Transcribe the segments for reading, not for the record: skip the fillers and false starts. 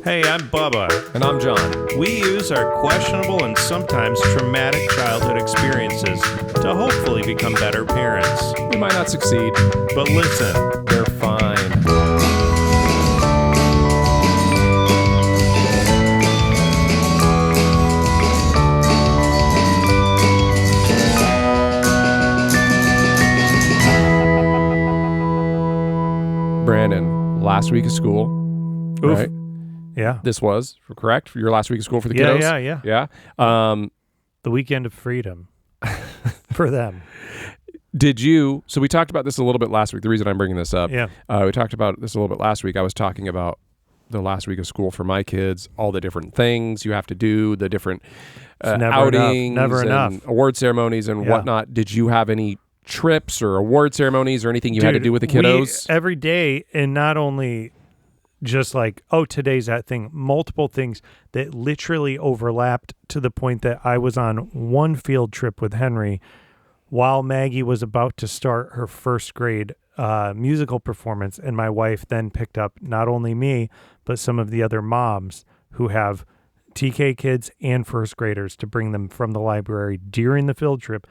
Hey, I'm Bubba. And I'm John. We use our questionable and sometimes traumatic childhood experiences to hopefully become better parents. We might not succeed, But listen, they're fine. Brandon, last week of school, oof. right? Yeah. This was, correct? For your last week of school for the kiddos? Yeah. Yeah? The weekend of freedom for them. Did you, so we talked about this a little bit last week. The reason I'm bringing this up, Yeah. we talked about this a little bit last week. I was talking about the last week of school for my kids, all the different things you have to do, the different outings, Never and enough. award ceremonies and whatnot. Did you have any trips or award ceremonies or anything you had to do with the kiddos? Every day, and not only just like, oh, today's that thing, multiple things that literally overlapped to the point that I was on one field trip with Henry while Maggie was about to start her first grade musical performance, and my wife then picked up not only me, but some of the other moms who have TK kids and first graders to bring them from the library during the field trip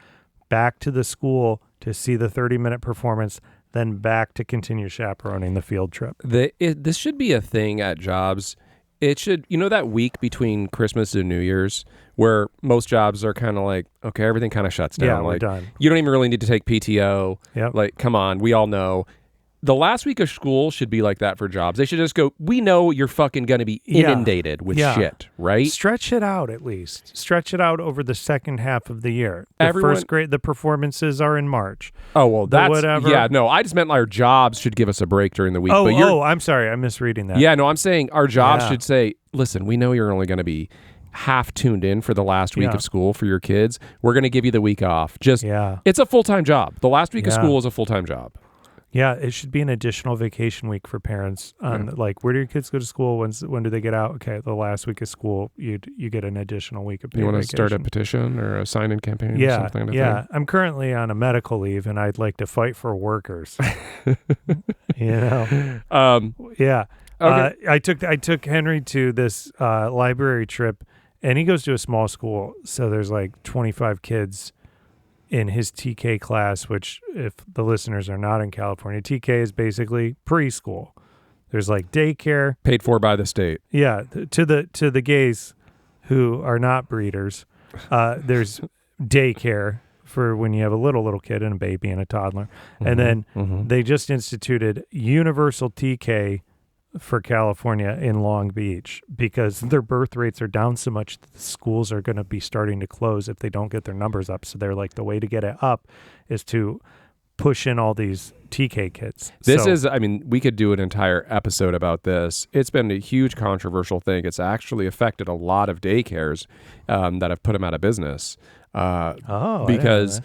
back to the school to see the 30-minute performance, then back to continue chaperoning the field trip. This should be a thing at jobs. It should, that week between Christmas and New Year's where most jobs are kind of like, okay, everything kind of shuts down. Yeah, we're like, done. You don't even really need to take PTO. Yep. Like, come on, we all know. The last week of school should be like that for jobs. They should just go, we know you're fucking going to be inundated with shit, right? Stretch it out at least. Stretch it out over the second half of the year. First grade, the performances are in March. Oh, well, that's, whatever. Yeah, no, I just meant our jobs should give us a break during the week. I'm sorry. I'm misreading that. Yeah, no, I'm saying our jobs should say, listen, we know you're only going to be half tuned in for the last week of school for your kids. We're going to give you the week off. It's a full-time job. The last week of school is a full-time job. Yeah, it should be an additional vacation week for parents. Like, where do your kids go to school? When do they get out? Okay, the last week of school, you get an additional week of paid vacation. You want to start a petition or a sign-in campaign or something? Yeah. I'm currently on a medical leave, and I'd like to fight for workers. Okay. I took Henry to this library trip, and he goes to a small school, so there's like 25 kids in his TK class, which, if the listeners are not in California, TK is basically preschool. There's like daycare, paid for by the state. Yeah, to the gays who are not breeders, there's daycare for when you have a little kid and a baby and a toddler, and then they just instituted universal TK for California in Long Beach because their birth rates are down so much that the schools are going to be starting to close if they don't get their numbers up. So they're like, the way to get it up is to push in all these TK kids. We could do an entire episode about this. It's been a huge controversial thing. It's actually affected a lot of daycares that have put them out of business because,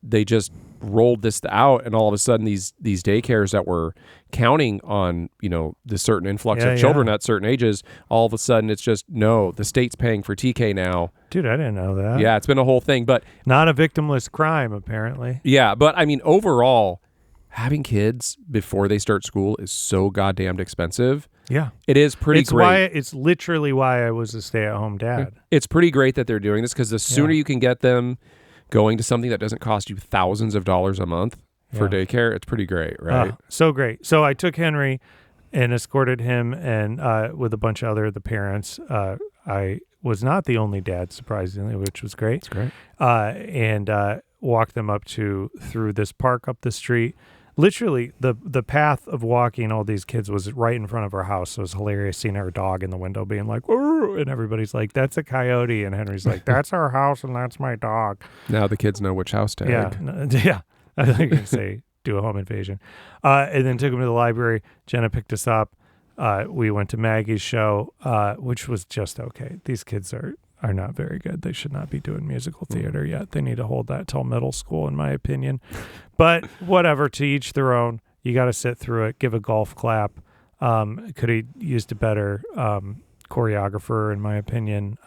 they just rolled this out, and all of a sudden these daycares that were counting on the certain influx of children at certain ages, all of a sudden it's just the state's paying for TK now. Dude, I didn't know that. Yeah, it's been a whole thing, but not a victimless crime apparently. Yeah, but overall, having kids before they start school is so goddamn expensive. Yeah, it is pretty great. It's literally why I was a stay-at-home dad. It's pretty great that they're doing this because the sooner you can get them going to something that doesn't cost you thousands of dollars a month for daycare, it's pretty great, right? So great. So I took Henry and escorted him and with a bunch of the parents. I was not the only dad, surprisingly, which was great. It's great. And walked them through this park up the street. Literally, the path of walking all these kids was right in front of our house. So it was hilarious seeing our dog in the window being like, "Whoa," and everybody's like, "That's a coyote." And Henry's like, "That's our house and that's my dog." Now the kids know which house tag. Yeah. I think you can say, do a home invasion. And then took him to the library. Jenna picked us up. We went to Maggie's show, which was just okay. These kids are not very good. They should not be doing musical theater yet. They need to hold that till middle school, in my opinion. But whatever, to each their own. You got to sit through it, give a golf clap. Could have used a better choreographer, in my opinion.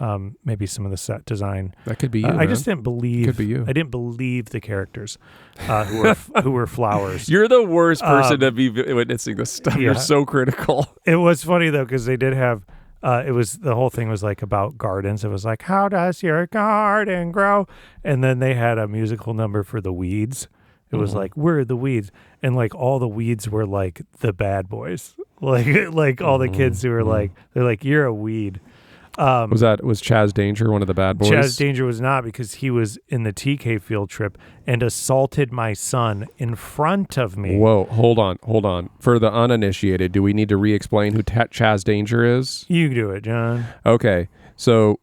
Maybe some of the set design. That could be you. I just didn't believe. Could be you. I didn't believe the characters who were flowers. You're the worst person to be witnessing this stuff. Yeah. You're so critical. It was funny though because they did have. The whole thing was like about gardens. It was like, how does your garden grow? And then they had a musical number for the weeds. It was like, we're the weeds. And like all the weeds were like the bad boys. Like all the kids who were like, they're like, you're a weed. Was Chaz Danger one of the bad boys? Chaz Danger was not, because he was in the TK field trip and assaulted my son in front of me. Whoa, hold on. For the uninitiated, do we need to re-explain who Chaz Danger is? You do it, John. Okay, so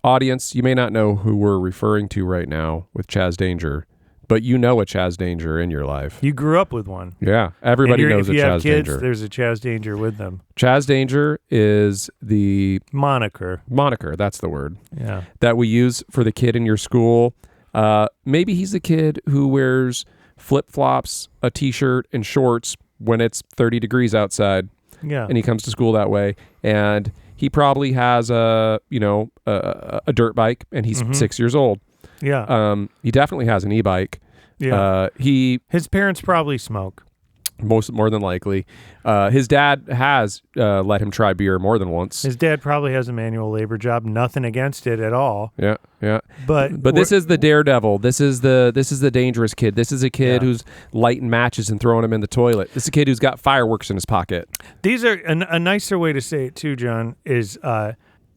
audience, you may not know who we're referring to right now with Chaz Danger, but you know a Chaz Danger in your life. You grew up with one. Yeah, everybody knows a Chaz Danger. If you have kids, there's a Chaz Danger with them. Chaz Danger is the moniker, that's the word. Yeah. That we use for the kid in your school. Maybe he's the kid who wears flip-flops, a t-shirt, and shorts when it's 30 degrees outside. Yeah. And he comes to school that way. And he probably has a dirt bike, and he's 6 years old. Yeah. He definitely has an e-bike. Yeah. His parents probably smoke. More than likely. His dad has let him try beer more than once. His dad probably has a manual labor job. Nothing against it at all. Yeah. But this is the daredevil. This is the dangerous kid. This is a kid who's lighting matches and throwing them in the toilet. This is a kid who's got fireworks in his pocket. These are a nicer way to say it too, John, is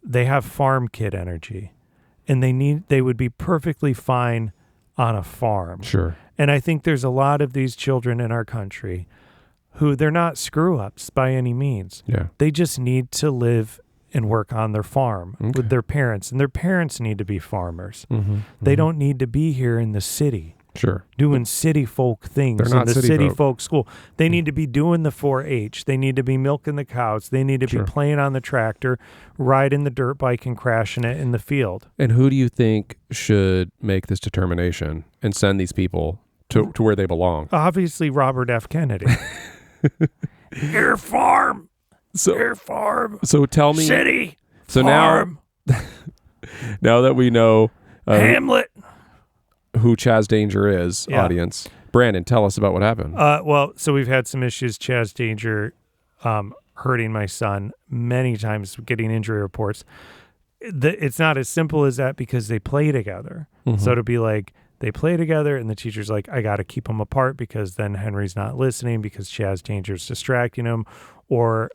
they have farm kid energy. And they would be perfectly fine on a farm. Sure. And I think there's a lot of these children in our country who they're not screw-ups by any means. Yeah. They just need to live and work on their farm with their parents. And their parents need to be farmers. They don't need to be here in the city. Sure. Doing city folk things They're not in the city folk. folk school. They need to be doing the 4-H. They need to be milking the cows. They need to be playing on the tractor, riding the dirt bike and crashing it in the field. And who do you think should make this determination and send these people to where they belong? Obviously, Robert F. Kennedy. Your farm. Your farm. So tell me. City. So farm. now that we know Hamlet. Who Chaz Danger is, audience. Brandon, tell us about what happened. So we've had some issues. Chaz Danger hurting my son many times, getting injury reports. It's not as simple as that because they play together. So to be like, they play together and the teacher's like, I got to keep them apart because then Henry's not listening because Chaz Danger's distracting him or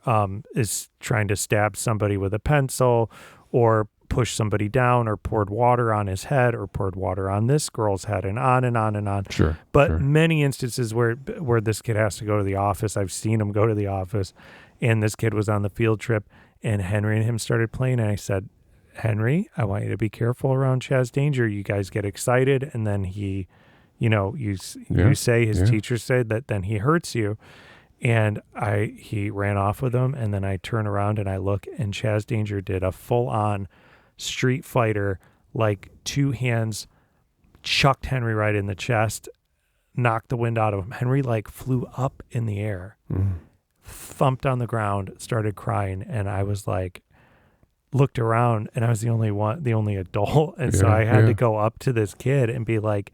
is trying to stab somebody with a pencil or push somebody down or poured water on his head or poured water on this girl's head and on and on and on. Sure. But many instances where this kid has to go to the office, I've seen him go to the office, and this kid was on the field trip and Henry and him started playing. And I said, Henry, I want you to be careful around Chaz Danger. You guys get excited. And then he, you say his teacher said that then he hurts you. And he ran off with him. And then I turn around and I look and Chaz Danger did a full on Street Fighter, like two hands, chucked Henry right in the chest, knocked the wind out of him. Henry like flew up in the air, thumped on the ground, started crying, and I was like, looked around, and I was the only adult, and so I had to go up to this kid and be like,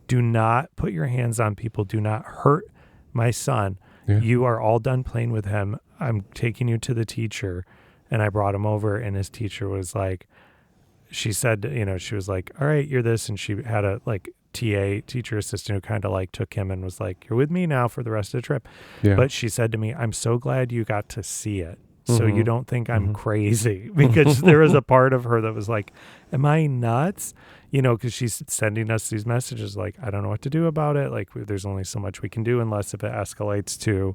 do not put your hands on people, do not hurt my son. You are all done playing with him. I'm taking you to the teacher. And I brought him over, and his teacher was like, she said, she was like, all right, you're this. And she had a like teacher assistant who kind of like took him and was like, you're with me now for the rest of the trip. Yeah. But she said to me, I'm so glad you got to see it. So you don't think I'm crazy, because there was a part of her that was like, am I nuts? Because she's sending us these messages like, I don't know what to do about it. Like, there's only so much we can do unless if it escalates to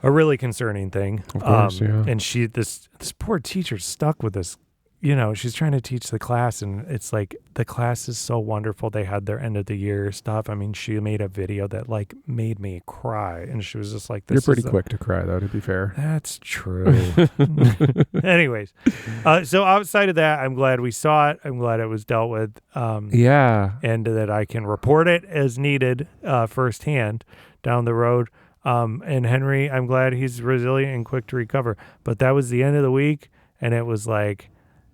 a really concerning thing. Of course, And this poor teacher's stuck with this. She's trying to teach the class, and it's like the class is so wonderful. They had their end of the year stuff. I mean, she made a video that like made me cry, and she was just like, "This." You're pretty quick to cry, though. To be fair, that's true. Anyways, so outside of that, I'm glad we saw it. I'm glad it was dealt with. And that I can report it as needed firsthand down the road. And Henry, I'm glad he's resilient and quick to recover. But that was the end of the week. and it was like,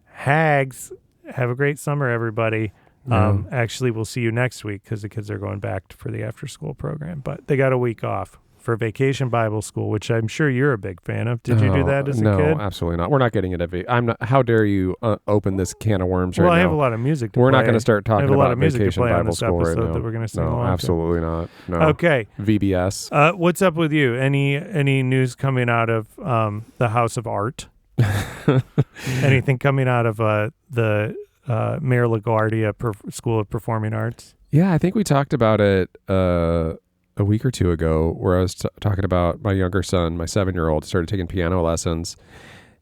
Hags, have a great summer, everybody. Actually, we'll see you next week because the kids are going back for the after-school program, but they got a week off for Vacation Bible School, which I'm sure you're a big fan of. Did you do that as a kid? No, absolutely not. We're not getting into I'm not. How dare you open this can of worms right now? Well, I have a lot of music to We're play. not going to start talking about Vacation Bible on this School right now. That we're going to sing No, along absolutely not. No. Okay. VBS. What's up with you? Any news coming out of the House of Art? Anything coming out of the Mayor LaGuardia School of Performing Arts? Yeah, I think we talked about it a week or two ago, where I was talking about my younger son, my 7-year-old, started taking piano lessons,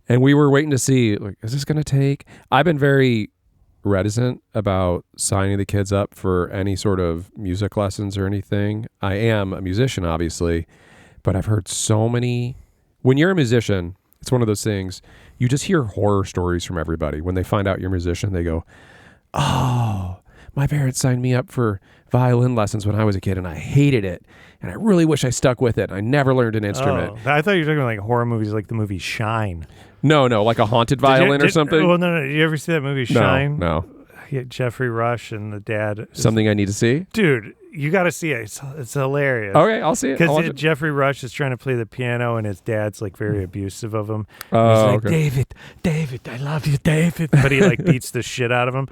and we were waiting to see, like, is this going to take? I've been very reticent about signing the kids up for any sort of music lessons or anything. I am a musician, obviously, but I've heard so many. When you're a musician, it's one of those things, you just hear horror stories from everybody. When they find out you're a musician, they go, oh, my parents signed me up for violin lessons when I was a kid, and I hated it, and I really wish I stuck with it. I never learned an instrument. I thought you were talking about like horror movies, like the movie Shine. No, like a haunted violin or something. Well, no. Did you ever see that movie Shine? No. Jeffrey Rush and the dad. Something I need to see? Dude, you got to see it. It's hilarious. Okay, I'll see it. Because Jeffrey Rush is trying to play the piano, and his dad's like very abusive of him. Oh, he's like, David, I love you, David. But he like beats the shit out of him.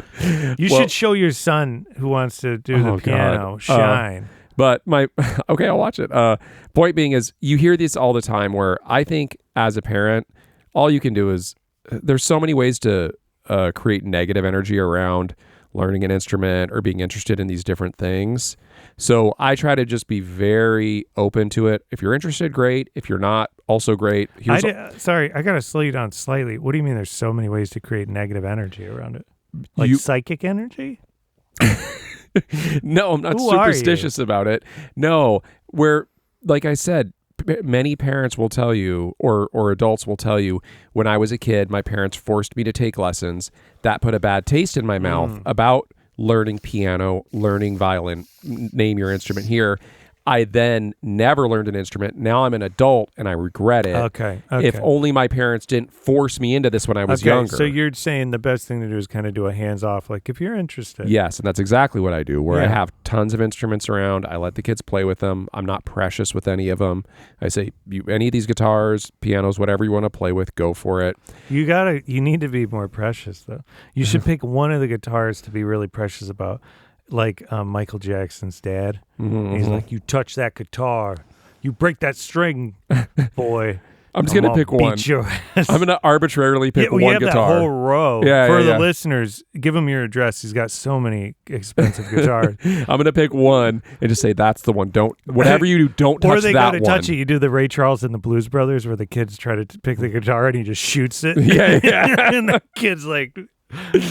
You should show your son who wants to do the piano Shine. But okay, I'll watch it. Point being is, you hear this all the time, where I think as a parent, all you can do is, there's so many ways to create negative energy around learning an instrument or being interested in these different things. So I try to just be very open to it. If you're interested, great. If you're not, also great. Sorry, I got to slow you down slightly. What do you mean there's so many ways to create negative energy around it? Like psychic energy? No, I'm not superstitious about it. No, like I said, many parents will tell you, or adults will tell you, when I was a kid, my parents forced me to take lessons. That put a bad taste in my mouth about learning piano, learning violin, name your instrument here. I then never learned an instrument. Now I'm an adult and I regret it. Okay. If only my parents didn't force me into this when I was younger. So you're saying the best thing to do is kind of do a hands-off, like if you're interested. Yes, and that's exactly what I do, where I have tons of instruments around. I let the kids play with them. I'm not precious with any of them. I say, any of these guitars, pianos, whatever you want to play with, go for it. You need to be more precious, though. You should pick one of the guitars to be really precious about. Like Michael Jackson's dad. Mm-hmm. He's like, you touch that guitar, you break that string, boy. I'm just going to pick one. I'm going to arbitrarily pick one guitar. We have that whole row. For the listeners, give him your address. He's got so many expensive guitars. I'm going to pick one and just say, that's the one. Whatever you do, don't touch that one. Or they got to touch it. You do the Ray Charles and the Blues Brothers, where the kids try to pick the guitar and he just shoots it. Yeah. And the kid's like...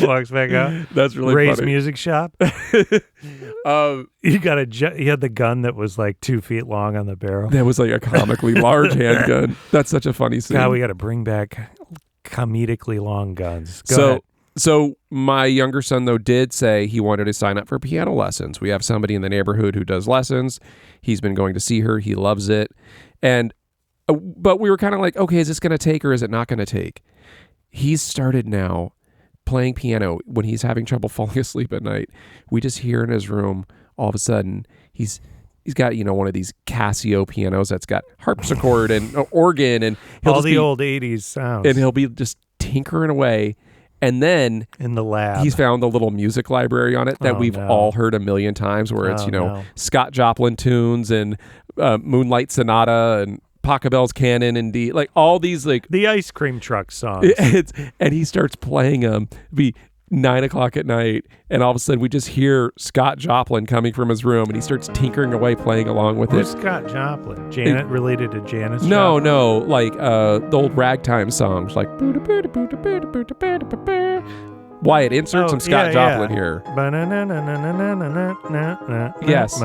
walks back out. That's really Ray's funny. Music Shop. He had the gun that was like 2 feet long on the barrel. That was like a comically large handgun. That's such a funny scene. God, we got to bring back comedically long guns. Go ahead. So my younger son, though, did say he wanted to sign up for piano lessons. We have somebody in the neighborhood who does lessons. He's been going to see her. He loves it. But we were kind of like, okay, is this going to take or is it not going to take? He's started now playing piano when he's having trouble falling asleep at night. We just hear in his room, all of a sudden, he's got, one of these Casio pianos that's got harpsichord and organ and all the old 80s sounds. And he'll be just tinkering away. And then in the lab, he's found the little music library on it that we've all heard a million times, where it's, Scott Joplin tunes and Moonlight Sonata and Pachelbel's Canon and D, like all these, like the ice cream truck songs. And he starts playing them. Be 9:00 at night, and all of a sudden we just hear Scott Joplin coming from his room, and he starts tinkering away, playing along with Who's Scott Joplin? Janet, related to Janis? No, like the old ragtime songs, like Wyatt, insert some Scott Joplin here. Yes.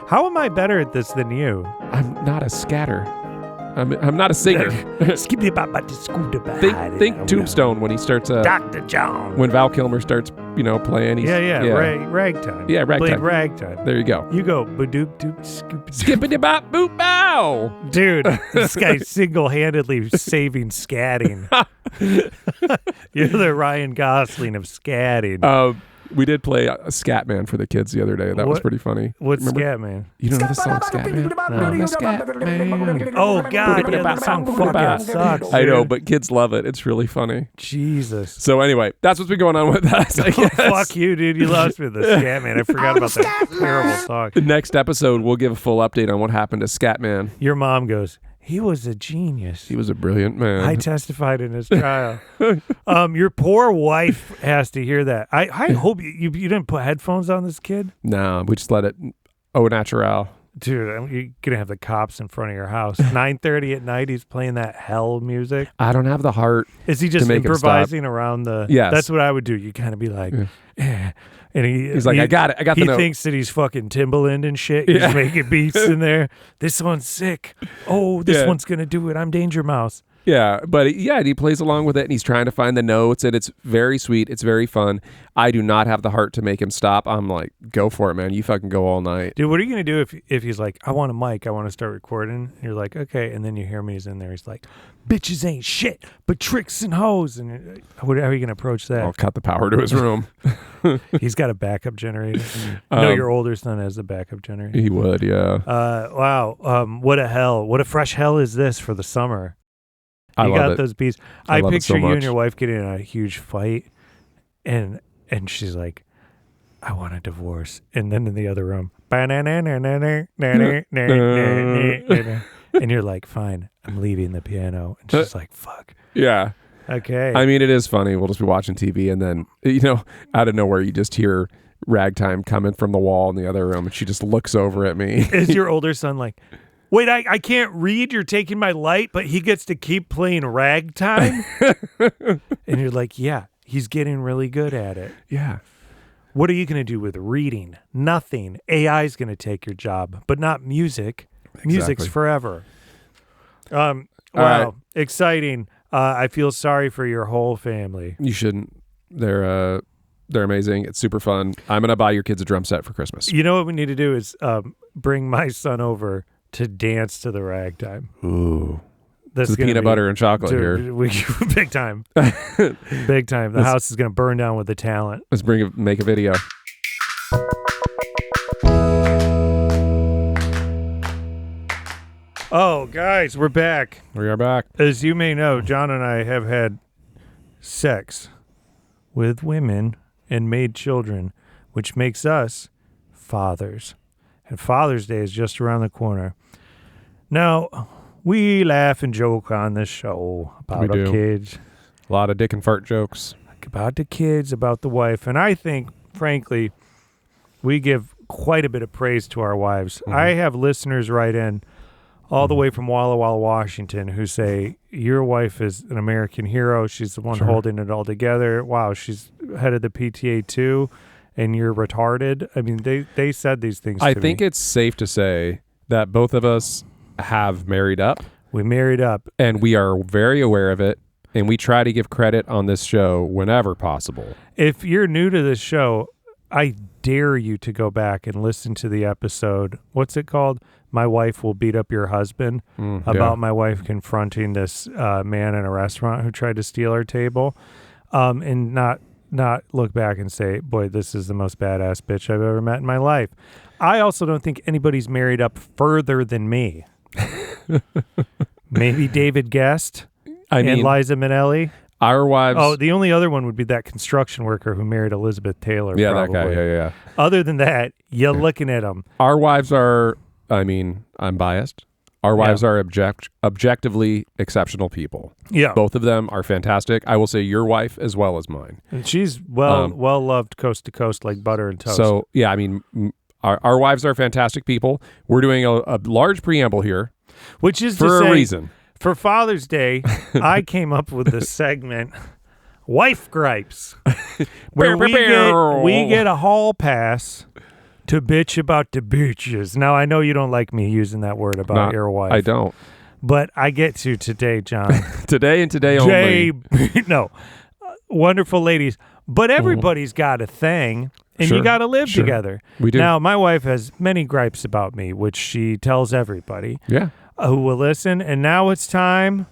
How am I better at this than you? I'm not a scatter. I'm not a singer. Think Tombstone when he starts. Dr. John. When Val Kilmer starts, playing. Ragtime. Yeah, ragtime. Played ragtime. There you go. You go, ba-doop, doop, scoop, Skippity bop boop bow. Dude, this guy's single-handedly saving scatting. You're the Ryan Gosling of scatting. We did play Scatman for the kids the other day. That was pretty funny. What's Scatman? You know the song Scatman? No. Scatman. Oh, God. Yeah, that song fucking sucks. Dude. I know, but kids love it. It's really funny. Jesus. So anyway, that's what's been going on with us, I guess. Fuck you, dude. You lost me with the Scatman. I forgot about that terrible song. The next episode, we'll give a full update on what happened to Scatman. Your mom goes, he was a genius. He was a brilliant man. I testified in his trial. Your poor wife has to hear that. I hope you didn't put headphones on this kid. No, we just let it au natural. Dude, you're going to have the cops in front of your house. 9:30 at night, he's playing that hell music. I don't have the heart. Is he just improvising around the... Yes. That's what I would do. You kind of be like... Yeah. And he's like, I got it. I got the note. He thinks that he's fucking Timbaland and shit. He's making beats in there. This one's sick. Oh, this one's going to do it. I'm Danger Mouse. Yeah, but he plays along with it, and he's trying to find the notes, and it's very sweet. It's very fun. I do not have the heart to make him stop. I'm like, go for it, man. You fucking go all night. Dude, what are you going to do if he's like, I want a mic, I want to start recording? And you're like, okay. And then you hear him, he's in there. He's like, bitches ain't shit, but tricks and hoes. And how are you going to approach that? I'll cut the power to his room. He's got a backup generator. No, your older son has a backup generator. He would, yeah. Wow. What a hell. What a fresh hell is this for the summer? You got those beats. I picture you and your wife getting in a huge fight, and she's like, I want a divorce. And then in the other room, and you're like, fine, I'm leaving the piano. And she's like, fuck. Yeah. Okay. I mean, it is funny. We'll just be watching TV, and then, out of nowhere, you just hear ragtime coming from the wall in the other room, and she just looks over at me. Is your older son like, wait, I can't read, you're taking my light, but he gets to keep playing ragtime? And you're like, yeah, he's getting really good at it. Yeah. What are you going to do with reading? Nothing. AI's going to take your job, but not music. Exactly. Music's forever. Wow, right. Exciting. I feel sorry for your whole family. You shouldn't. They're amazing. It's super fun. I'm going to buy your kids a drum set for Christmas. You know what we need to do is bring my son over to dance to the ragtime. Ooh. This is peanut butter and chocolate here. Big time. Big time. The house is going to burn down with the talent. Let's make a video. Oh, guys, we're back. We are back. As you may know, John and I have had sex with women and made children, which makes us fathers. And Father's Day is just around the corner. Now, we laugh and joke on this show about our kids. A lot of dick and fart jokes. About the kids, about the wife. And I think, frankly, we give quite a bit of praise to our wives. Mm-hmm. I have listeners write in all the way from Walla Walla, Washington, who say, your wife is an American hero. She's the one holding it all together. Wow, she's head of the PTA too. And you're retarded. I mean, they said these things to me. I think it's safe to say that both of us have married up. We married up. And we are very aware of it. And we try to give credit on this show whenever possible. If you're new to this show, I dare you to go back and listen to the episode. What's it called? My Wife Will Beat Up Your Husband. About my wife confronting this man in a restaurant who tried to steal our table. And not look back and say, boy, this is the most badass bitch I've ever met in my life. I also don't think anybody's married up further than me. Maybe David Guest and Liza Minnelli. Our wives. Oh, the only other one would be that construction worker who married Elizabeth Taylor. Yeah, probably. That guy. Yeah. Other than that, you're looking at them. Our wives are, I'm biased. Our wives are objectively exceptional people. Yeah. Both of them are fantastic. I will say your wife as well as mine. And she's well loved coast to coast like butter and toast. So, yeah, our wives are fantastic people. We're doing a large preamble here. Which is for a reason. For Father's Day, I came up with the segment, Wife Gripes, where we get a hall pass to bitch about the bitches. Now, I know you don't like me using that word about your wife. I don't. But I get to today, John. Today and today only. No. Wonderful ladies. But everybody's got a thing, and you got to live together. We do. Now, my wife has many gripes about me, which she tells everybody who will listen. And now it's time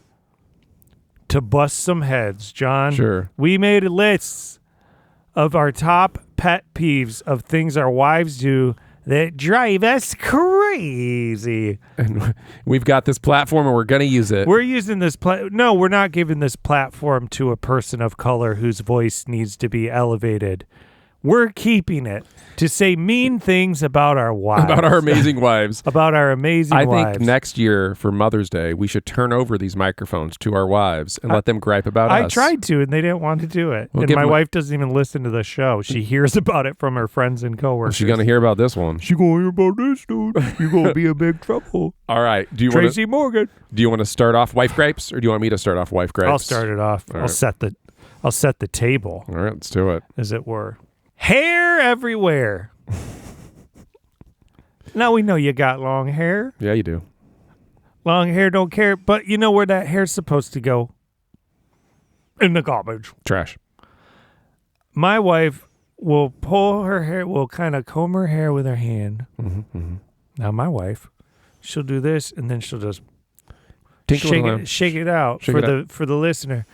to bust some heads, John. Sure. We made lists of our top pet peeves of things our wives do that drive us crazy. And we've got this platform and we're going to use it. We're using this no, we're not giving this platform to a person of color whose voice needs to be elevated. We're keeping it to say mean things about our wives. About our amazing wives. About our amazing wives. I think next year for Mother's Day, we should turn over these microphones to our wives and let them gripe about us. I tried to, and they didn't want to do it. And my wife doesn't even listen to the show. She hears about it from her friends and coworkers. She's going to hear about this one. She's going to hear about this, dude. You're going to be in big trouble. All right. Tracy Morgan. Do you want to start off wife gripes, or do you want me to start off wife gripes? I'll start it off. I'll set the table. All right, let's do it. As it were. Hair everywhere. Now we know you got long hair. Yeah, you do. Long hair don't care, but you know where that hair's supposed to go? In the garbage. Trash. My wife will pull her hair, will kind of comb her hair with her hand. Now my wife, she'll do this, and then she'll just shake it out for the listener.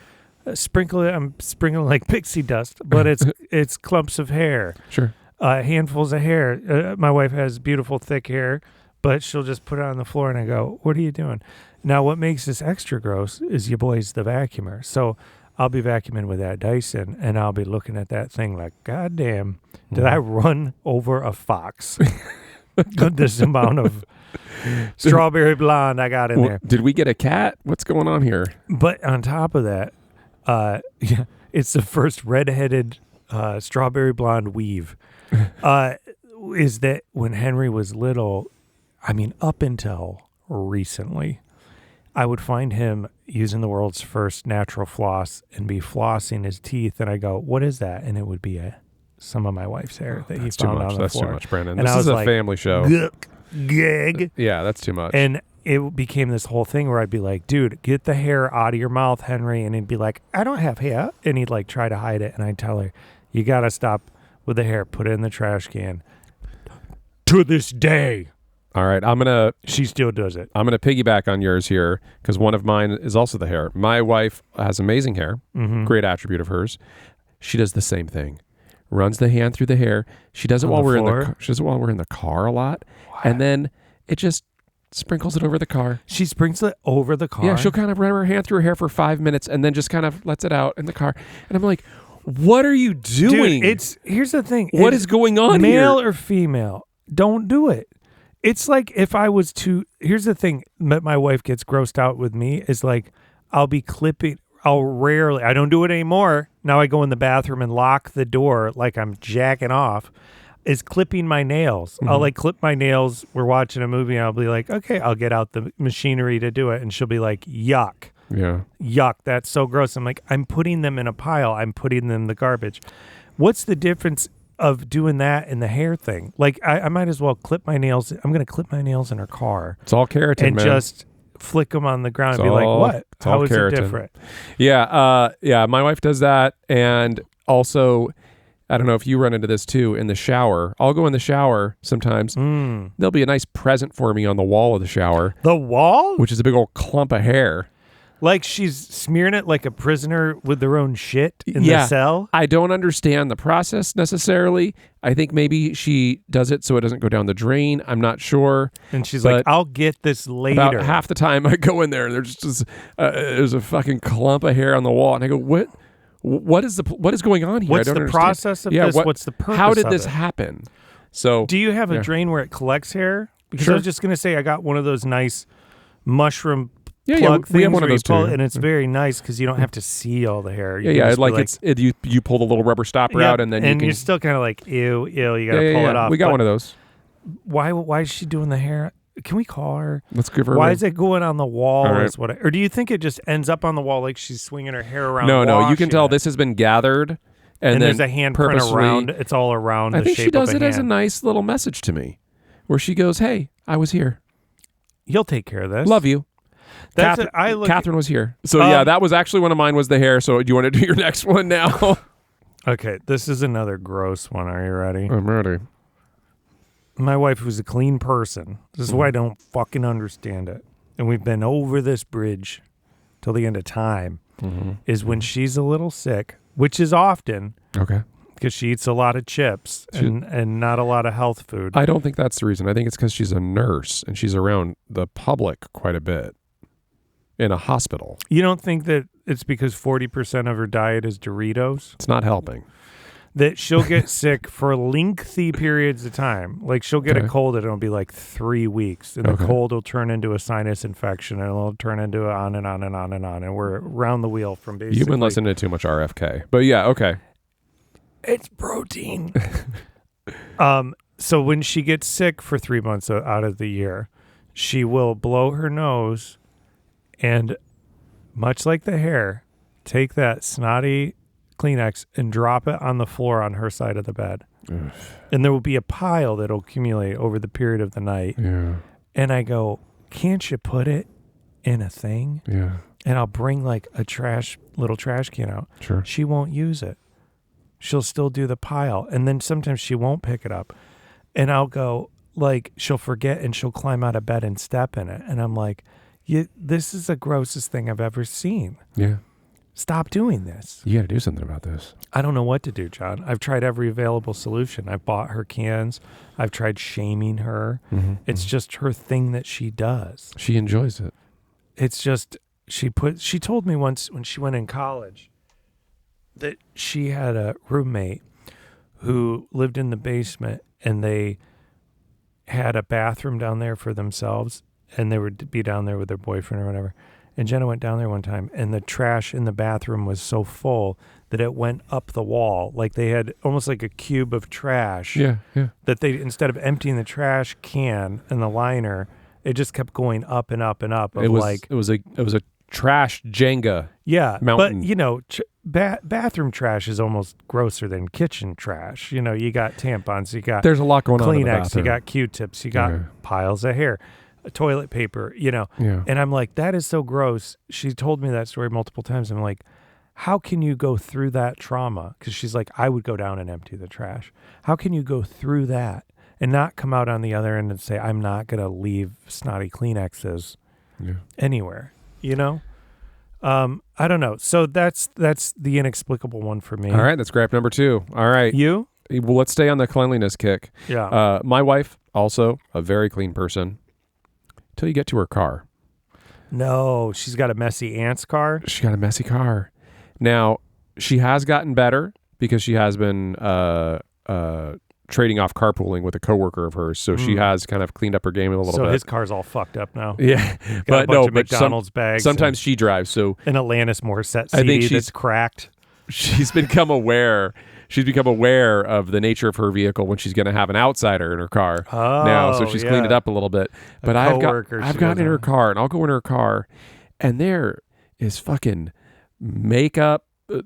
Sprinkle it. I'm sprinkling like pixie dust, but it's clumps of hair. Sure. Handfuls of hair. My wife has beautiful thick hair, but she'll just put it on the floor, and I go, "What are you doing?" Now, what makes this extra gross is your boy's the vacuumer. So I'll be vacuuming with that Dyson, and I'll be looking at that thing like, God damn, did I run over a fox? This amount of strawberry blonde I got in there. Did we get a cat? What's going on here? But on top of that, it's the first redheaded strawberry blonde weave. Is that when Henry was little, I mean, up until recently, I would find him using the world's first natural floss and be flossing his teeth, and I go, "What is that?" And it would be some of my wife's hair that he found on the floor. That's too much, Brandon. And this is a family show. Gag. Yeah, that's too much. And it became this whole thing where I'd be like, "Dude, get the hair out of your mouth, Henry." And he'd be like, "I don't have hair." And he'd like try to hide it. And I'd tell her, "You got to stop with the hair. Put it in the trash can." To this day. All right, she still does it. I'm going to piggyback on yours here because one of mine is also the hair. My wife has amazing hair, great attribute of hers. She does the same thing. Runs the hand through the hair. She does it while we're in the car a lot. What? And then it just sprinkles it over the car. She sprinkles it over the car? Yeah, she'll kind of run her hand through her hair for 5 minutes and then just kind of lets it out in the car. And I'm like, what are you doing? Dude, here's the thing. What is going on here? Male or female, don't do it. It's like if I was to, here's the thing that my wife gets grossed out with me is like, I'll be clipping, I don't do it anymore. Now I go in the bathroom and lock the door like I'm jacking off, is clipping my nails. I'll like clip my nails. We're watching a movie and I'll be like, okay, I'll get out the machinery to do it. And she'll be like, yuck. Yeah. Yuck. That's so gross. I'm like, I'm putting them in a pile. I'm putting them in the garbage. What's the difference of doing that and the hair thing? Like, I might as well clip my nails. I'm going to clip my nails in her car. It's all keratin, and man. Just flick them on the ground and be like, what? How is it different? Yeah. Yeah. My wife does that. And also, I don't know if you run into this too, in the shower. I'll go in the shower sometimes. There'll be a nice present for me on the wall of the shower. The wall? Which is a big old clump of hair. Like she's smearing it like a prisoner with their own shit in the cell? I don't understand the process necessarily. I think maybe she does it so it doesn't go down the drain. I'm not sure. And she's like, I'll get this later. About half the time I go in there and there's a fucking clump of hair on the wall. And I go, what is going on here? What's the process of this? What's the purpose How did of this it? happen? So, do you have a drain where it collects hair? Because I was just going to say, I got one of those nice mushroom plug things, we have one of those too. And it's very nice because you don't have to see all the hair. You pull the little rubber stopper out and then you're still kind of like, ew, you got to pull it off. We got one of those. Why is she doing the hair? Can we call her? Let's give her. Why is it going on the wall? Right. Or do you think it just ends up on the wall like she's swinging her hair around? No. You can tell this has been gathered, and then there's a handprint around. It's all around. I think she does it as a nice little message to me, where she goes, "Hey, I was here. You'll take care of this. Love you." Catherine was here. So that was actually one of mine was the hair. So do you want to do your next one now? Okay, this is another gross one. Are you ready? I'm ready. My wife was a clean person. This is why I don't fucking understand it. And we've been over this bridge till the end of time. Is when she's a little sick, which is often. Okay. Because she eats a lot of chips and not a lot of health food. I don't think that's the reason. I think it's because she's a nurse and she's around the public quite a bit in a hospital. You don't think that it's because 40% of her diet is Doritos? It's not helping. That she'll get sick for lengthy periods of time. Like she'll get a cold and it'll be like 3 weeks. And the cold will turn into a sinus infection and it'll turn into on and on and on and on. And we're around the wheel from basically... You've been listening to too much RFK. But yeah, okay. It's protein. So when she gets sick for 3 months out of the year, she will blow her nose and, much like the hair, take that snotty Kleenex and drop it on the floor on her side of the bed. Ugh. And there will be a pile that'll accumulate over the period of the night. Yeah. And I go, can't you put it in a thing? Yeah. And I'll bring like a little trash can out. Sure. She won't use it. She'll still do the pile. And then sometimes she won't pick it up. And I'll go, like, she'll forget and she'll climb out of bed and step in it. And I'm like, this is the grossest thing I've ever seen. Yeah. Stop doing this. You got to do something about this. I don't know what to do, John. I've tried every available solution. I've bought her cans. I've tried shaming her. It's just her thing that she does. She enjoys it. It's just, she told me once when she went in college that she had a roommate who lived in the basement and they had a bathroom down there for themselves and they would be down there with their boyfriend or whatever. And Jenna went down there one time, and the trash in the bathroom was so full that it went up the wall. Like they had almost like a cube of trash. Yeah, yeah. That they, instead of emptying the trash can and the liner, it just kept going up and up and up. It was a trash Jenga. Yeah, mountain. But you know, bathroom trash is almost grosser than kitchen trash. You know, you got tampons, you got there's a lot going on in the Kleenex, bathroom. you got Q-tips, you got piles of hair. Toilet paper, you know. Yeah. And I'm like, that is so gross. She told me that story multiple times. I'm like, how can you go through that trauma? Because she's like, I would go down and empty the trash. How can you go through that and not come out on the other end and say, I'm not going to leave snotty Kleenexes anywhere, you know? I don't know. So that's the inexplicable one for me. All right, that's grab number 2. All right. You? Well, let's stay on the cleanliness kick. Yeah. My wife, also a very clean person. Till you get to her car. No, she's got a messy aunt's car. She got a messy car. Now, she has gotten better because she has been trading off carpooling with a coworker of hers. So she has kind of cleaned up her game a little bit. So his car's all fucked up now. Yeah. Got a bunch of McDonald's bags. Sometimes she drives. So an Alanis Morissette CD that's cracked. She's become aware. She's become aware of the nature of her vehicle when she's going to have an outsider in her car now. So she's cleaned it up a little bit. But I've gotten in her car, and I'll go in her car, and there is fucking makeup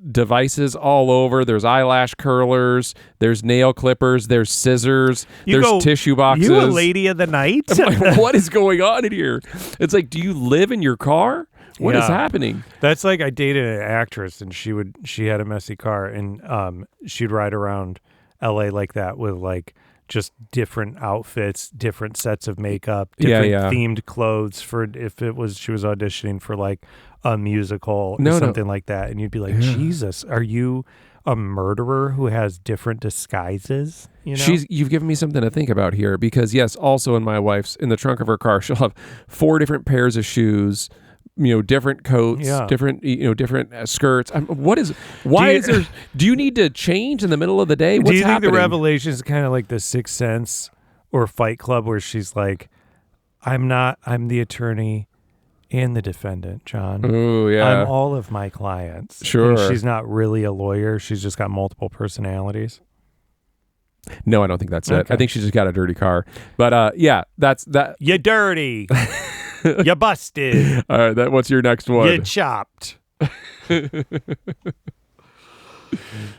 devices all over. There's eyelash curlers. There's nail clippers. There's scissors. There's tissue boxes. You a lady of the night? I'm like, what is going on in here? It's like, do you live in your car? What is happening? That's like I dated an actress and she had a messy car and she'd ride around LA like that with like just different outfits, different sets of makeup, different themed clothes for if it was she was auditioning for like a musical or something like that. And you'd be like, Jesus, are you a murderer who has different disguises? You know? You've given me something to think about here because yes, also in the trunk of her car, she'll have 4 different pairs of shoes. You know, different coats, different skirts. Do you need to change in the middle of the day? What's do you think happening? The revelation is kind of like the Sixth Sense or Fight Club where she's like, I'm the attorney and the defendant, John. Oh, yeah. I'm all of my clients. Sure. And she's not really a lawyer. She's just got multiple personalities. No, I don't think that's it. I think she's just got a dirty car. But that's that. You're dirty. You busted. All right, what's your next one? You chopped.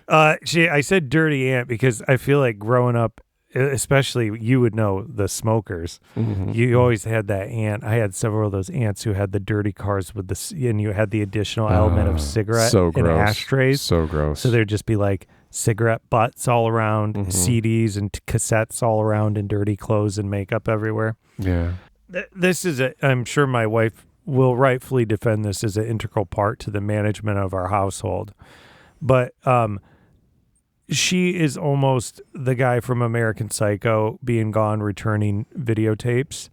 I said dirty aunt because I feel like growing up, especially you would know the smokers. Mm-hmm. You always had that aunt. I had several of those aunts who had the dirty cars with and you had the additional element of cigarette so and gross. ashtrays. So gross. So there'd just be like cigarette butts all around, CDs and cassettes all around, and dirty clothes and makeup everywhere. Yeah. This is I'm sure my wife will rightfully defend this as an integral part to the management of our household. But she is almost the guy from American Psycho being gone returning videotapes,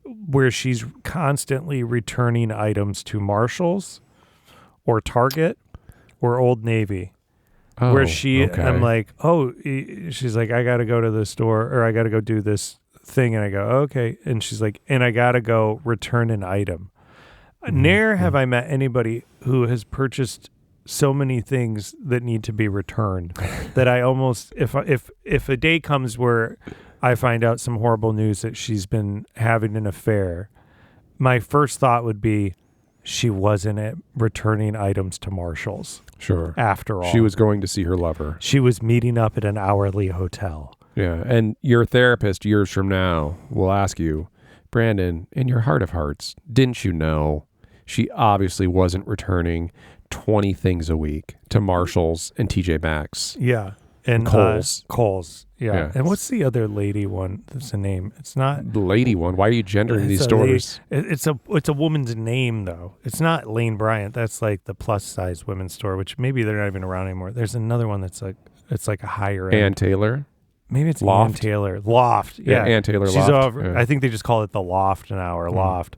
where she's constantly returning items to Marshall's or Target or Old Navy. Where I'm like, she's like, I got to go to the store, or I got to go do this thing. And I go, okay. And she's like, and I got to go return an item. Ne'er have I met anybody who has purchased so many things that need to be returned that I almost, if a day comes where I find out some horrible news that she's been having an affair, my first thought would be, she wasn't returning items to Marshall's. Sure. After all. She was going to see her lover. She was meeting up at an hourly hotel. Yeah. And your therapist years from now will ask you, Brandon, in your heart of hearts, didn't you know she obviously wasn't returning 20 things a week to Marshall's and TJ Maxx? Yeah. And Kohl's. Kohl's. Yeah. And what's the other lady one? That's a name. It's not the lady one. Why are you gendering these stores? It's a woman's name though. It's not Lane Bryant. That's like the plus size women's store, which maybe they're not even around anymore. There's another one that's like, it's like a higher end. Ann Taylor. Maybe it's Loft. Ann Taylor. Loft. Yeah. Ann Taylor She's Loft. Over, yeah. I think they just call it the Loft now, or Loft.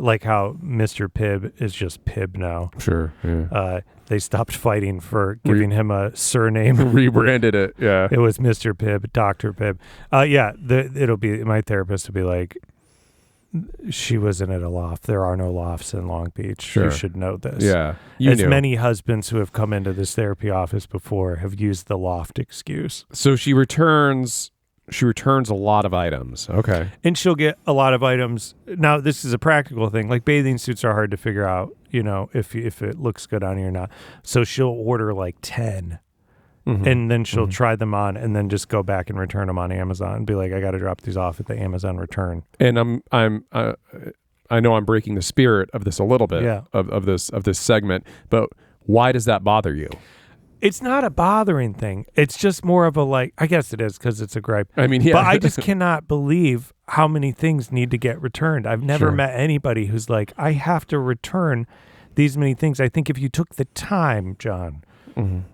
Like how Mr. Pibb is just Pibb now. Sure. Yeah. They stopped fighting for giving him a surname. Rebranded it. Yeah. It was Mr. Pibb, Dr. Pibb. It'll be, my therapist will be like, she wasn't at a loft. There are no lofts in Long Beach. Sure. You should know this. Yeah. Many husbands who have come into this therapy office before have used the loft excuse. So she returns a lot of items. Okay. And she'll get a lot of items. Now, this is a practical thing. Like bathing suits are hard to figure out, if it looks good on you or not. So she'll order like 10 and then she'll try them on and then just go back and return them on Amazon and be like, I got to drop these off at the Amazon return. And I know I'm breaking the spirit of this a little bit of this segment, but why does that bother you? It's not a bothering thing. It's just more of a I guess it is because it's a gripe. I mean, yeah. But I just cannot believe how many things need to get returned. I've never met anybody who's like, I have to return these many things. I think if you took the time, John,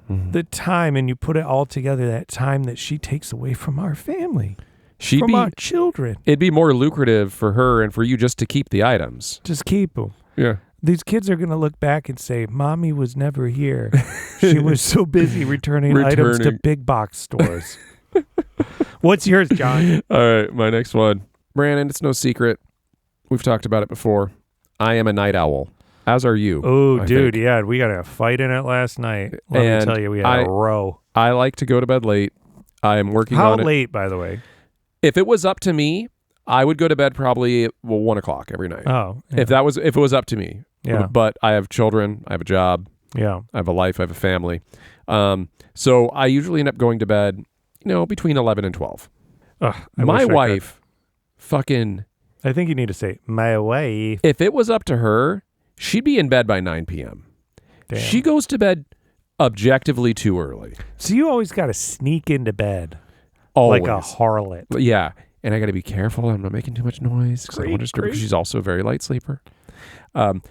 the time, and you put it all together, that time that she takes away from our family, from our children. It'd be more lucrative for her and for you just to keep the items. Just keep them. Yeah. These kids are going to look back and say, Mommy was never here. She was so busy returning items to big box stores. What's yours, John? All right, my next one. Brandon, it's no secret. We've talked about it before. I am a night owl, as are you. Oh, dude, yeah. We got a fight in it last night. Let me tell you, we had a row. I like to go to bed late. I am working on it. How late, by the way? If it was up to me, I would go to bed probably 1 o'clock every night. Oh. Yeah. If it was up to me. Yeah. But I have children. I have a job. Yeah. I have a life. I have a family. So I usually end up going to bed, between 11 and 12. My wife fucking... I think you need to say, my wife. If it was up to her, she'd be in bed by 9 p.m. Damn. She goes to bed objectively too early. So you always got to sneak into bed. Always. Like a harlot. Yeah. And I got to be careful. I'm not making too much noise because I don't want to disturb her, because she's also a very light sleeper. And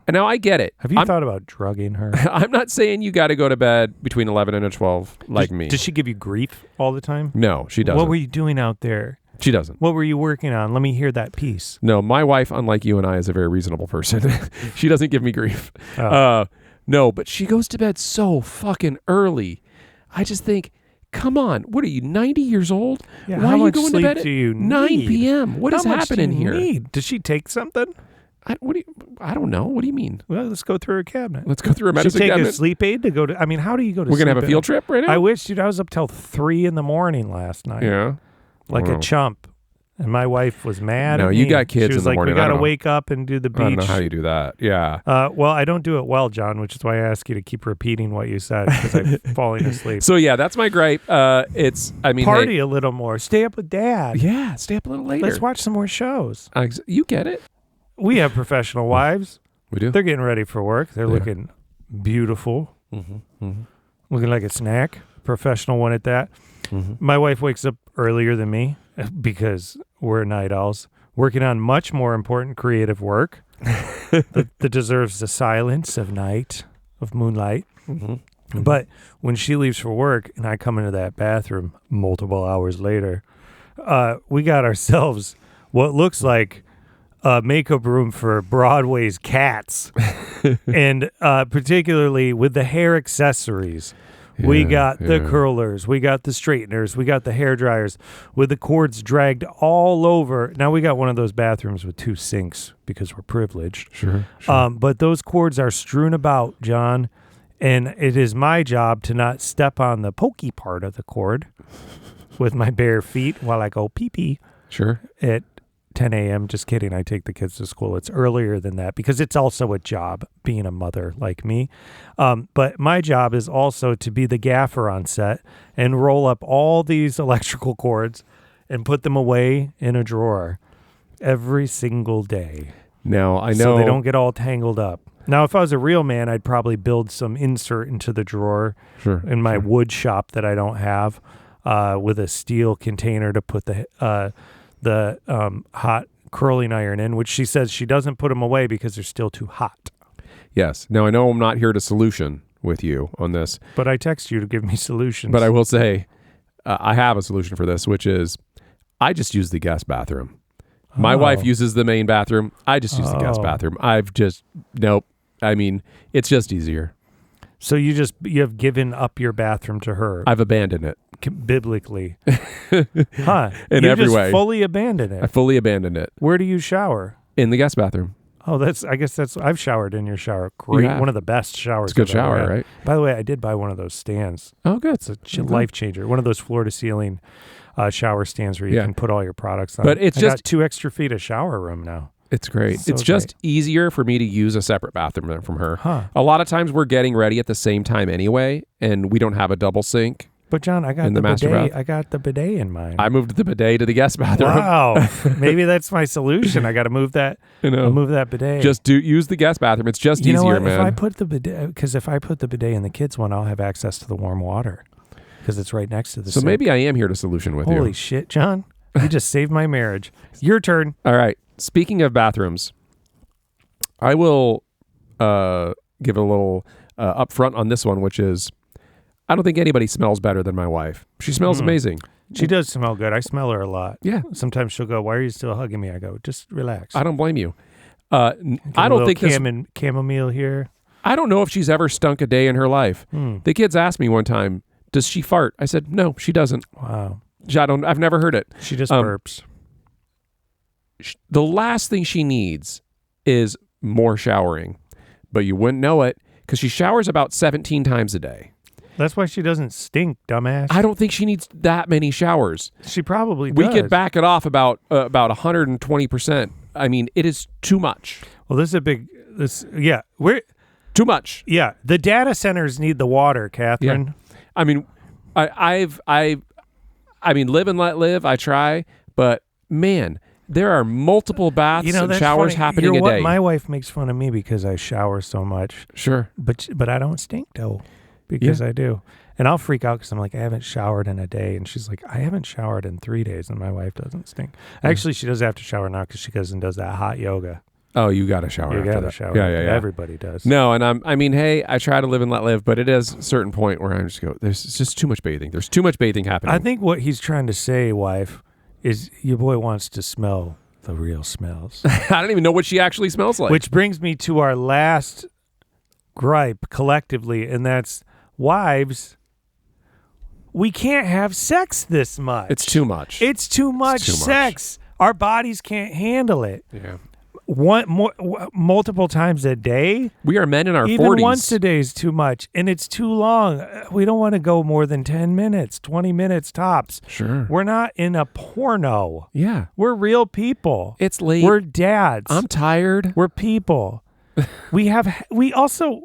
now I get it. Have you thought about drugging her? I'm not saying you got to go to bed between 11 and 12 like me. Does she give you grief all the time? No, she doesn't. What were you doing out there? She doesn't. What were you working on? Let me hear that piece. No, my wife, unlike you and I, is a very reasonable person. She doesn't give me grief. No, but she goes to bed so fucking early. I just think, come on, what are you, 90 years old? Yeah, why are you going to bed at 9 need? p.m.? What is happening here? Need? Does she take something? I don't know. What do you mean? Well, let's go through her cabinet. Let's go through her medicine cabinet. cabinet. A sleep aid to go to. I mean, how do you go to? We're gonna have a field trip right now. I wish, dude. I was up till 3 a.m. last night. Yeah, like a chump. And my wife was mad. No, at you me. got kids she was in the like, morning. We got to wake up and do the beach. I don't know how you do that. Yeah. Well, I don't do it well, John, which is why I ask you to keep repeating what you said because I'm falling asleep. So yeah, that's my gripe. Party a little more. Stay up with Dad. Yeah, stay up a little later. Let's watch some more shows. You get it. We have professional wives. We do. They're getting ready for work. They're looking beautiful. looking like a snack. Professional one at that. My wife wakes up earlier than me because we're night owls, working on much more important creative work that deserves the silence of night, of moonlight. But when she leaves for work and I come into that bathroom multiple hours later, we got ourselves what looks like a makeup room for Broadway's Cats, and particularly with the hair accessories. We got the curlers, we got the straighteners, we got the hair dryers with the cords dragged all over. Now we got one of those bathrooms with 2 sinks because we're privileged. Sure. But those cords are strewn about, John, and it is my job to not step on the pokey part of the cord with my bare feet while I go pee-pee. Sure. At 10 a.m. Just kidding. I take the kids to school. It's earlier than that because it's also a job being a mother like me. But my job is also to be the gaffer on set and roll up all these electrical cords and put them away in a drawer every single day. Now, I know. So they don't get all tangled up. Now, if I was a real man, I'd probably build some insert into the drawer in my wood shop that I don't have with a steel container to put the hot curling iron in, which she says she doesn't put them away because they're still too hot. Yes. Now, I know I'm not here to solution with you on this. But I text you to give me solutions. But I will say I have a solution for this, which is I just use the guest bathroom. My wife uses the main bathroom. I just use the guest bathroom. Nope. I mean, it's just easier. So you have given up your bathroom to her. I've abandoned it. Biblically. Huh. In every way. You just fully abandoned it. I fully abandoned it. Where do you shower? In the guest bathroom. Oh, I've showered in your shower. Great. One of the best showers. It's a good shower, right? By the way, I did buy one of those stands. Oh, good. It's a life changer. One of those floor to ceiling shower stands where you can put all your products on. But I got 2 extra feet of shower room now. It's great. It's just easier for me to use a separate bathroom than from her. Huh. A lot of times we're getting ready at the same time anyway, and we don't have a double sink. But John, I got the bidet. I got the bidet in mind. I moved the bidet to the guest bathroom. Wow. Maybe that's my solution. I got to move that. I'll move that bidet. Just use the guest bathroom. It's just easier, man. If I put the bidet in the kids one, I'll have access to the warm water because it's right next to the sink. Maybe I am here to solution with you. Holy shit, John. You just saved my marriage. Your turn. All right. Speaking of bathrooms, I will give a little upfront on this one, which is I don't think anybody smells better than my wife. She smells amazing. She does smell good. I smell her a lot. Yeah. Sometimes she'll go, "Why are you still hugging me?" I go, "Just relax." I don't blame you. I don't think chamomile here. I don't know if she's ever stunk a day in her life. The kids asked me one time, "Does she fart?" I said, "No, she doesn't." Wow. I've never heard it. She just burps. The last thing she needs is more showering, but you wouldn't know it because she showers about 17 times a day. That's why she doesn't stink, dumbass. I don't think she needs that many showers. She probably does. We could back it off about 120%. I mean, it is too much. Well, we're too much. Yeah, the data centers need the water, Catherine. Yeah. I mean, I mean, live and let live. I try, but man, there are multiple baths and showers happening a day. My wife makes fun of me because I shower so much. Sure, but I don't stink though. Because I do. And I'll freak out because I'm like, I haven't showered in a day. And she's like, I haven't showered in 3 days. And my wife doesn't stink. Actually, she does have to shower now because she goes and does that hot yoga. Oh, you got to shower after that. You got to shower. Yeah. Everybody does. No, and hey, I try to live and let live, but it is a certain point where I just go, there's just too much bathing. There's too much bathing happening. I think what he's trying to say, wife, is your boy wants to smell the real smells. I don't even know what she actually smells like. Which brings me to our last gripe collectively, and that's wives, we can't have sex this much. It's too much. It's too much sex. Our bodies can't handle it. Yeah. Multiple times a day. We are men in our 40s. Even once a day is too much, and it's too long. We don't want to go more than 10 minutes, 20 minutes tops. Sure. We're not in a porno. Yeah. We're real people. It's late. We're dads. I'm tired. We're people. We also,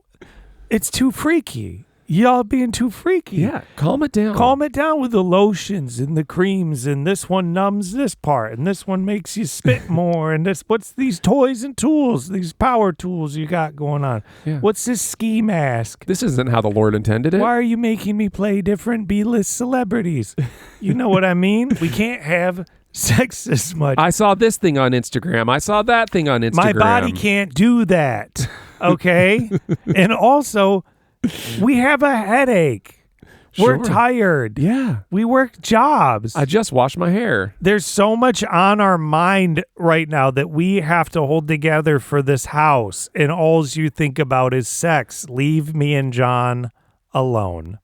it's too freaky. y'all being too freaky. Yeah, calm it down. Calm it down with the lotions and the creams, and this one numbs this part, and this one makes you spit more, and what's these toys and tools, these power tools you got going on? Yeah. What's this ski mask? This isn't how the Lord intended it. Why are you making me play different B-list celebrities? You know what I mean? We can't have sex this much. I saw this thing on Instagram. I saw that thing on Instagram. My body can't do that, okay? And also, we have a headache. Sure. We're tired. Yeah. We work jobs. I just washed my hair. There's so much on our mind right now that we have to hold together for this house, and all you think about is sex. Leave me and John alone.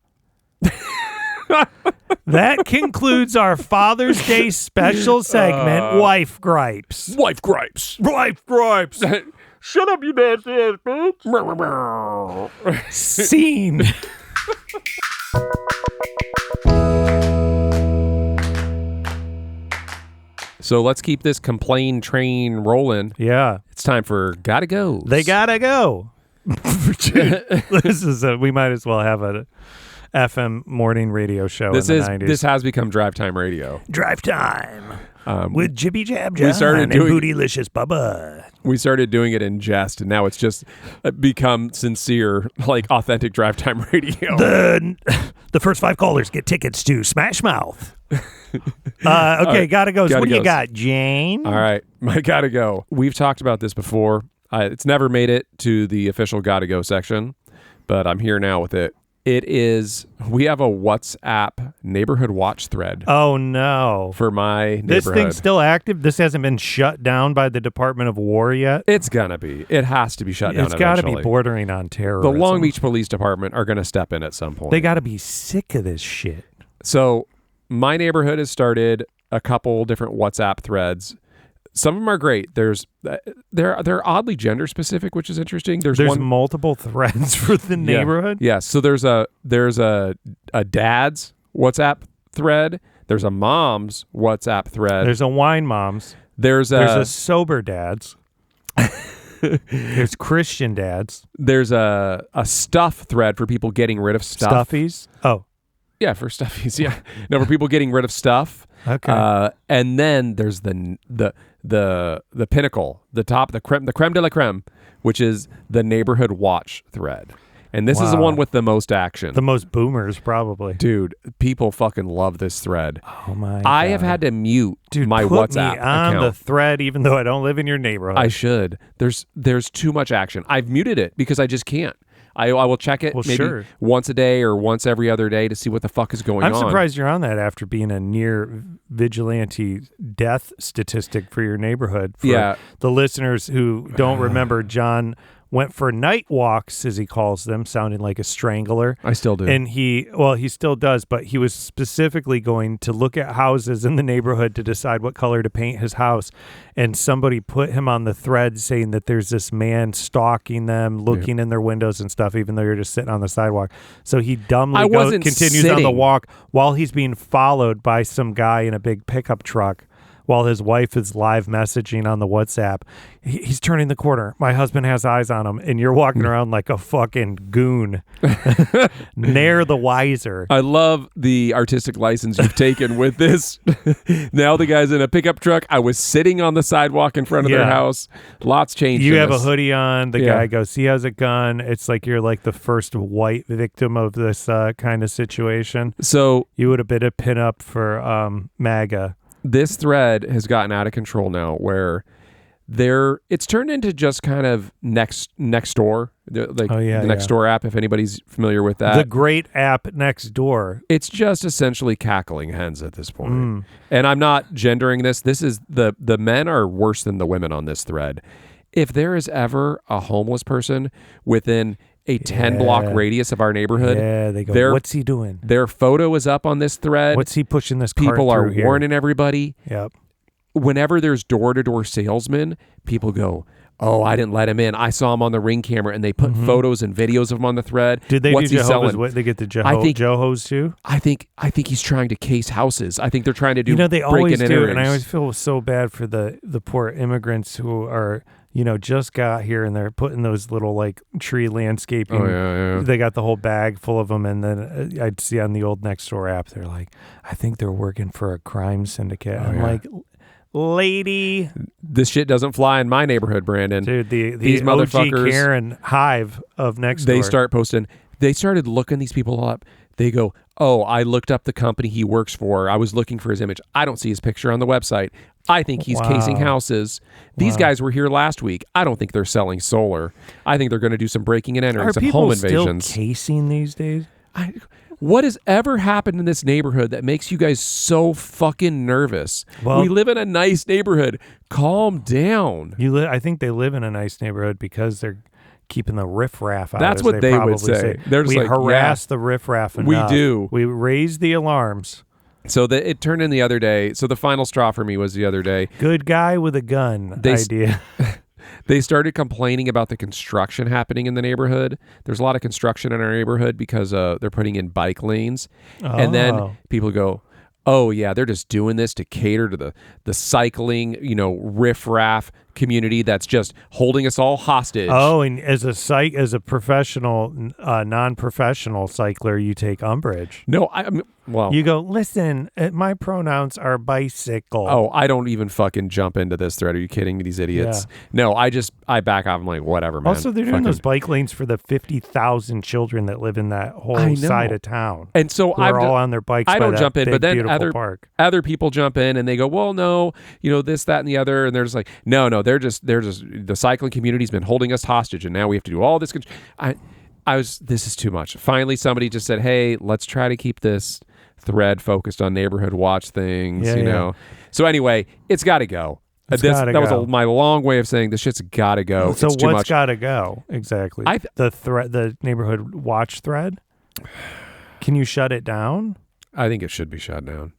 That concludes our Father's Day special segment, Wife Gripes. Wife gripes. Wife Gripes. Shut up, you nasty ass bitch. Scene. So let's keep this complain train rolling. Yeah. It's time for Gotta Go. They gotta go. We might as well have a FM morning radio show in the 90s. This has become drive time radio. Drive time with Jibby Jab John started and doing- Bootylicious Bubba. We started doing it in jest, and now it's just become sincere, like authentic drive time radio. The first 5 callers get tickets to Smash Mouth. Okay, gotta go. So what do you got, Jane? All right, my Gotta Go. We've talked about this before. It's never made it to the official Gotta Go section, but I'm here now with it. We have a WhatsApp neighborhood watch thread. Oh, no. For my neighborhood. This thing's still active? This hasn't been shut down by the Department of War yet? It's gonna be. It has to be shut down It's got to eventually. be bordering on terrorism. The Long Beach Police Department are going to step in at some point. They got to be sick of this shit. So my neighborhood has started a couple different WhatsApp threads. Some of them are great. They're oddly gender specific, which is interesting. There's multiple threads for the neighborhood. Yeah. So there's a dad's WhatsApp thread. There's a mom's WhatsApp thread. There's a wine mom's. There's a sober dad's. There's Christian dads. There's a stuff thread for people getting rid of stuff. Stuffies. Oh. Yeah, for stuffies. Yeah. No, for people getting rid of stuff. Okay. And then there's the pinnacle, the top, the creme de la creme, which is the neighborhood watch thread. And this is the one with the most action. The most boomers, probably. Dude, people fucking love this thread. Oh my God. I have had to mute my put WhatsApp me on account. the thread, even though I don't live in your neighborhood. I should. There's too much action. I've muted it because I just can't. I will check it maybe once a day or once every other day to see what the fuck is going on. I'm surprised you're on that after being a near vigilante death statistic for your neighborhood. For the listeners who don't remember, John went for night walks, as he calls them, sounding like a strangler. I still do. And he still does, but he was specifically going to look at houses in the neighborhood to decide what color to paint his house. And somebody put him on the thread saying that there's this man stalking them, looking in their windows and stuff, even though you're just sitting on the sidewalk. So he dumbly continues on the walk while he's being followed by some guy in a big pickup truck. While his wife is live messaging on the WhatsApp. He's turning the corner. My husband has eyes on him, and you're walking around like a fucking goon. Ne'er the wiser. I love the artistic license you've taken with this. Now the guy's in a pickup truck. I was sitting on the sidewalk in front of their house. Lots changed. You have a hoodie on. The guy goes, he has a gun. It's like you're like the first white victim of this kind of situation. So you would have been a pinup for MAGA. This thread has gotten out of control now where it's turned into just kind of Nextdoor, the Nextdoor app, if anybody's familiar with that. The great app Nextdoor. It's just essentially cackling hens at this point. And I'm not gendering this. This is the men are worse than the women on this thread. If there is ever a homeless person within a 10-block radius of our neighborhood. Yeah, they go, what's he doing? Their photo is up on this thread. What's he pushing this cart People are through warning everybody. Yep. Whenever there's door-to-door salesmen, people go, Oh, I didn't let him in. I saw him on the Ring camera, and they put photos and videos of him on the thread. Did they What's do he Jehovah's selling? Witness? They get the Johos too? I think he's trying to case houses. I think they're trying to do they always do, enters. and I always feel so bad for the poor immigrants who are just got here and they're putting those little like tree landscaping. Oh, yeah. They got the whole bag full of them, and then I'd see on the old Nextdoor app, they're like, I think they're working for a crime syndicate. I'm like, lady, this shit doesn't fly in my neighborhood, Brandon. Dude, these OG motherfuckers, Karen hive of Nextdoor. They start posting. They started looking these people up. They go, oh, I looked up the company he works for. I was looking for his image. I don't see his picture on the website. I think he's casing houses. These guys were here last week. I don't think they're selling solar. I think they're going to do some breaking and entering, some home invasions. Are people still casing these days? What has ever happened in this neighborhood that makes you guys so fucking nervous? Well, we live in a nice neighborhood. Calm down. I think they live in a nice neighborhood because they're keeping the riffraff out. That's what they would say. They're just we like, harass the riffraff enough. We do. We raise the alarms. So it turned in the other day. So the final straw for me was the other day. Good guy with a gun idea. They started complaining about the construction happening in the neighborhood. There's a lot of construction in our neighborhood because they're putting in bike lanes. And then people go, oh, yeah, they're just doing this to cater to the cycling, riffraff community that's just holding us all hostage. Oh, and as a professional, non-professional cycler, you take umbrage. No, you go, listen, my pronouns are bicycle. Oh, I don't even fucking jump into this thread. Are you kidding me? These idiots. Yeah. No, I back off. I'm like, whatever, man. Also, they're doing those bike lanes for the 50,000 children that live in that whole side of town. And so I'm all on their bikes. I don't jump in, but then other people jump in and they go, well, no, this, that, and the other. And they're just like, no, they're just the cycling community's been holding us hostage, and now we have to do all this. This is too much. Finally, somebody just said, hey, let's try to keep this thread focused on neighborhood watch things, know. So anyway, it's got to go. That was my long way of saying this shit's got to go. So it's what's got to go exactly? The neighborhood watch thread. Can you shut it down? I think it should be shut down.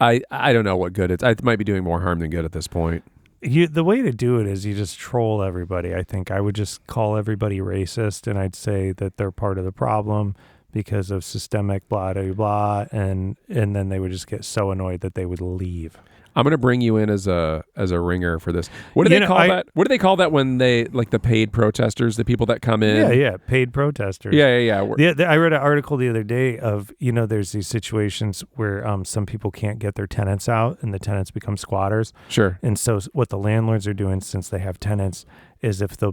I don't know what good it's. I might be doing more harm than good at this point. The way to do it is you just troll everybody. I think I would just call everybody racist, and I'd say that they're part of the problem because of systemic blah, blah, blah, and then they would just get so annoyed that they would leave. I'm going to bring you in as a ringer for this. What do they call that? What do they call that when they, like the paid protesters, the people that come in? Yeah, paid protesters. Yeah. I read an article the other day of, there's these situations where some people can't get their tenants out and the tenants become squatters. Sure. And so what the landlords are doing, since they have tenants, is if they'll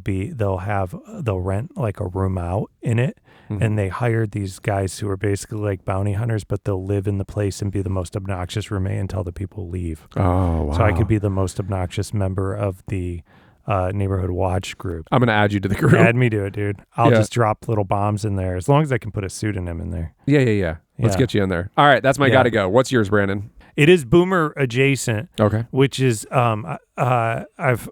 rent like a room out in it. Mm-hmm. And they hired these guys who are basically like bounty hunters, but they'll live in the place and be the most obnoxious roommate until the people leave. Oh, wow. So I could be the most obnoxious member of the neighborhood watch group. I'm going to add you to the group. Add me to it, dude. I'll just drop little bombs in there as long as I can put a psodonym in there. Yeah. Let's get you in there. All right, that's my gotta go. What's yours, Brandon? It is boomer adjacent. Okay. Which is I've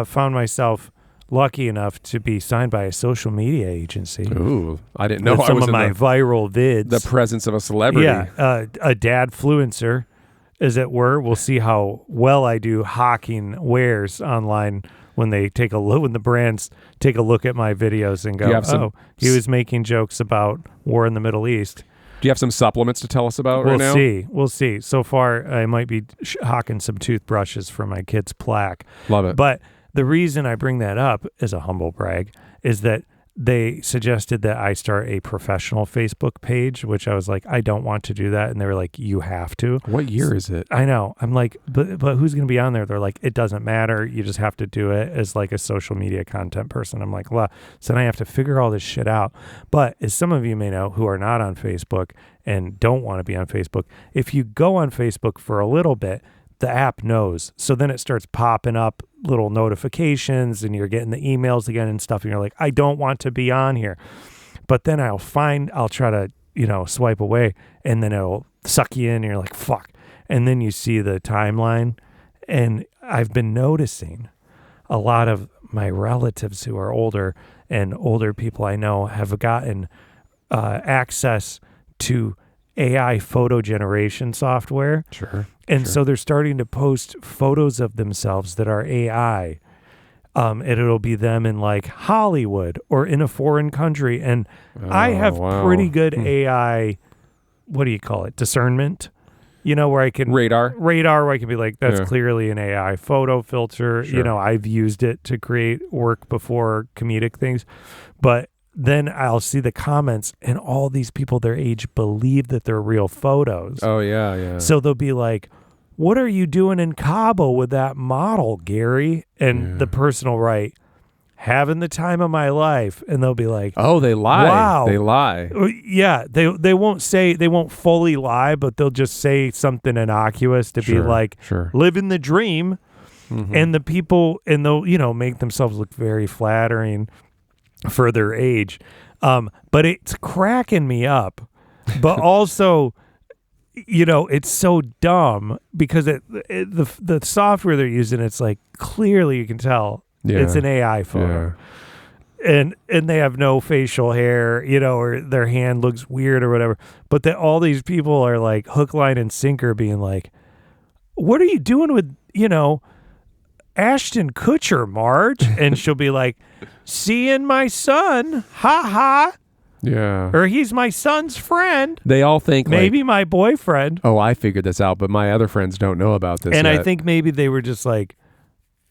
found myself lucky enough to be signed by a social media agency. Ooh, I didn't know. Some of my viral vids. The presence of a celebrity. Yeah, a dadfluencer, as it were. We'll see how well I do hawking wares online when they take a look. When the brands take a look at my videos and go, he was making jokes about war in the Middle East. Do you have some supplements to tell us about right now? We'll see. So far, I might be hawking some toothbrushes for my kid's plaque. Love it. But the reason I bring that up as a humble brag is that they suggested that I start a professional Facebook page, which I was like, I don't want to do that. And they were like, you have to. What year is it? I know. I'm like, but who's going to be on there? They're like, it doesn't matter. You just have to do it as like a social media content person. I'm like, so then I have to figure all this shit out. But as some of you may know who are not on Facebook and don't want to be on Facebook, if you go on Facebook for a little bit, the app knows. So then it starts popping up little notifications and you're getting the emails again and stuff. And you're like, I don't want to be on here. But then I'll try to, swipe away and then it'll suck you in and you're like, fuck. And then you see the timeline. And I've been noticing a lot of my relatives who are older and older people I know have gotten access to AI photo generation software. Sure. And so they're starting to post photos of themselves that are AI And it'll be them in like Hollywood or in a foreign country. And I have pretty good AI, what do you call it? Discernment, where I can radar, where I can be like, that's clearly an AI photo filter. Sure. I've used it to create work before, comedic things, but then I'll see the comments and all these people their age believe that they're real photos. Oh yeah. So they'll be like, what are you doing in Cabo with that model, Gary? And the person will write, having the time of my life. And they'll be like, oh, they lie. Wow. They lie. Yeah. They won't fully lie, but they'll just say something innocuous to be like, living the dream. Mm-hmm. And the people, and they'll, make themselves look very flattering for their age. But it's cracking me up. But also, it's so dumb because the software they're using, it's like clearly you can tell it's an AI photo. Yeah. And they have no facial hair, or their hand looks weird or whatever. But that all these people are like hook, line, and sinker being like, what are you doing with, Ashton Kutcher, Marge? And she'll be like, seeing my son, ha ha. Yeah. Or he's my son's friend. They all think maybe my boyfriend. Oh, I figured this out, but my other friends don't know about this and yet. I think maybe they were just like,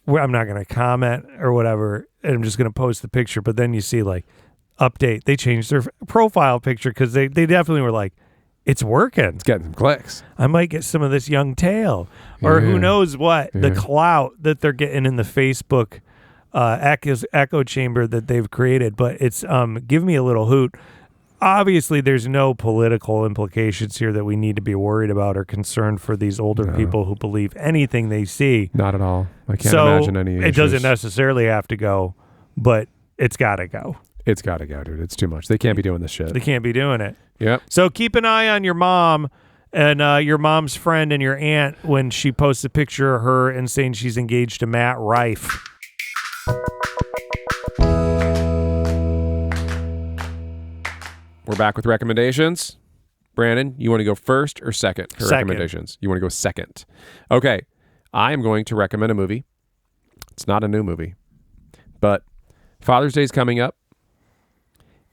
well, I'm not going to comment or whatever, and I'm just going to post the picture. But then you see like, update, they changed their profile picture because they definitely were like, it's working. It's getting some clicks. I might get some of this young tail. Or who knows what, the clout that they're getting in the Facebook echo chamber that they've created. But it's give me a little hoot. Obviously, there's no political implications here that we need to be worried about or concerned for these older people who believe anything they see. Not at all. I can't imagine any issues. It doesn't necessarily have to go, but it's got to go. It's got to go, dude. It's too much. They can't be doing this shit. They can't be doing it. Yep. So keep an eye on your mom and your mom's friend and your aunt when she posts a picture of her and saying she's engaged to Matt Rife. We're back with recommendations. Brandon, you want to go first or second for recommendations? You want to go second. Okay. I am going to recommend a movie. It's not a new movie, but Father's Day is coming up,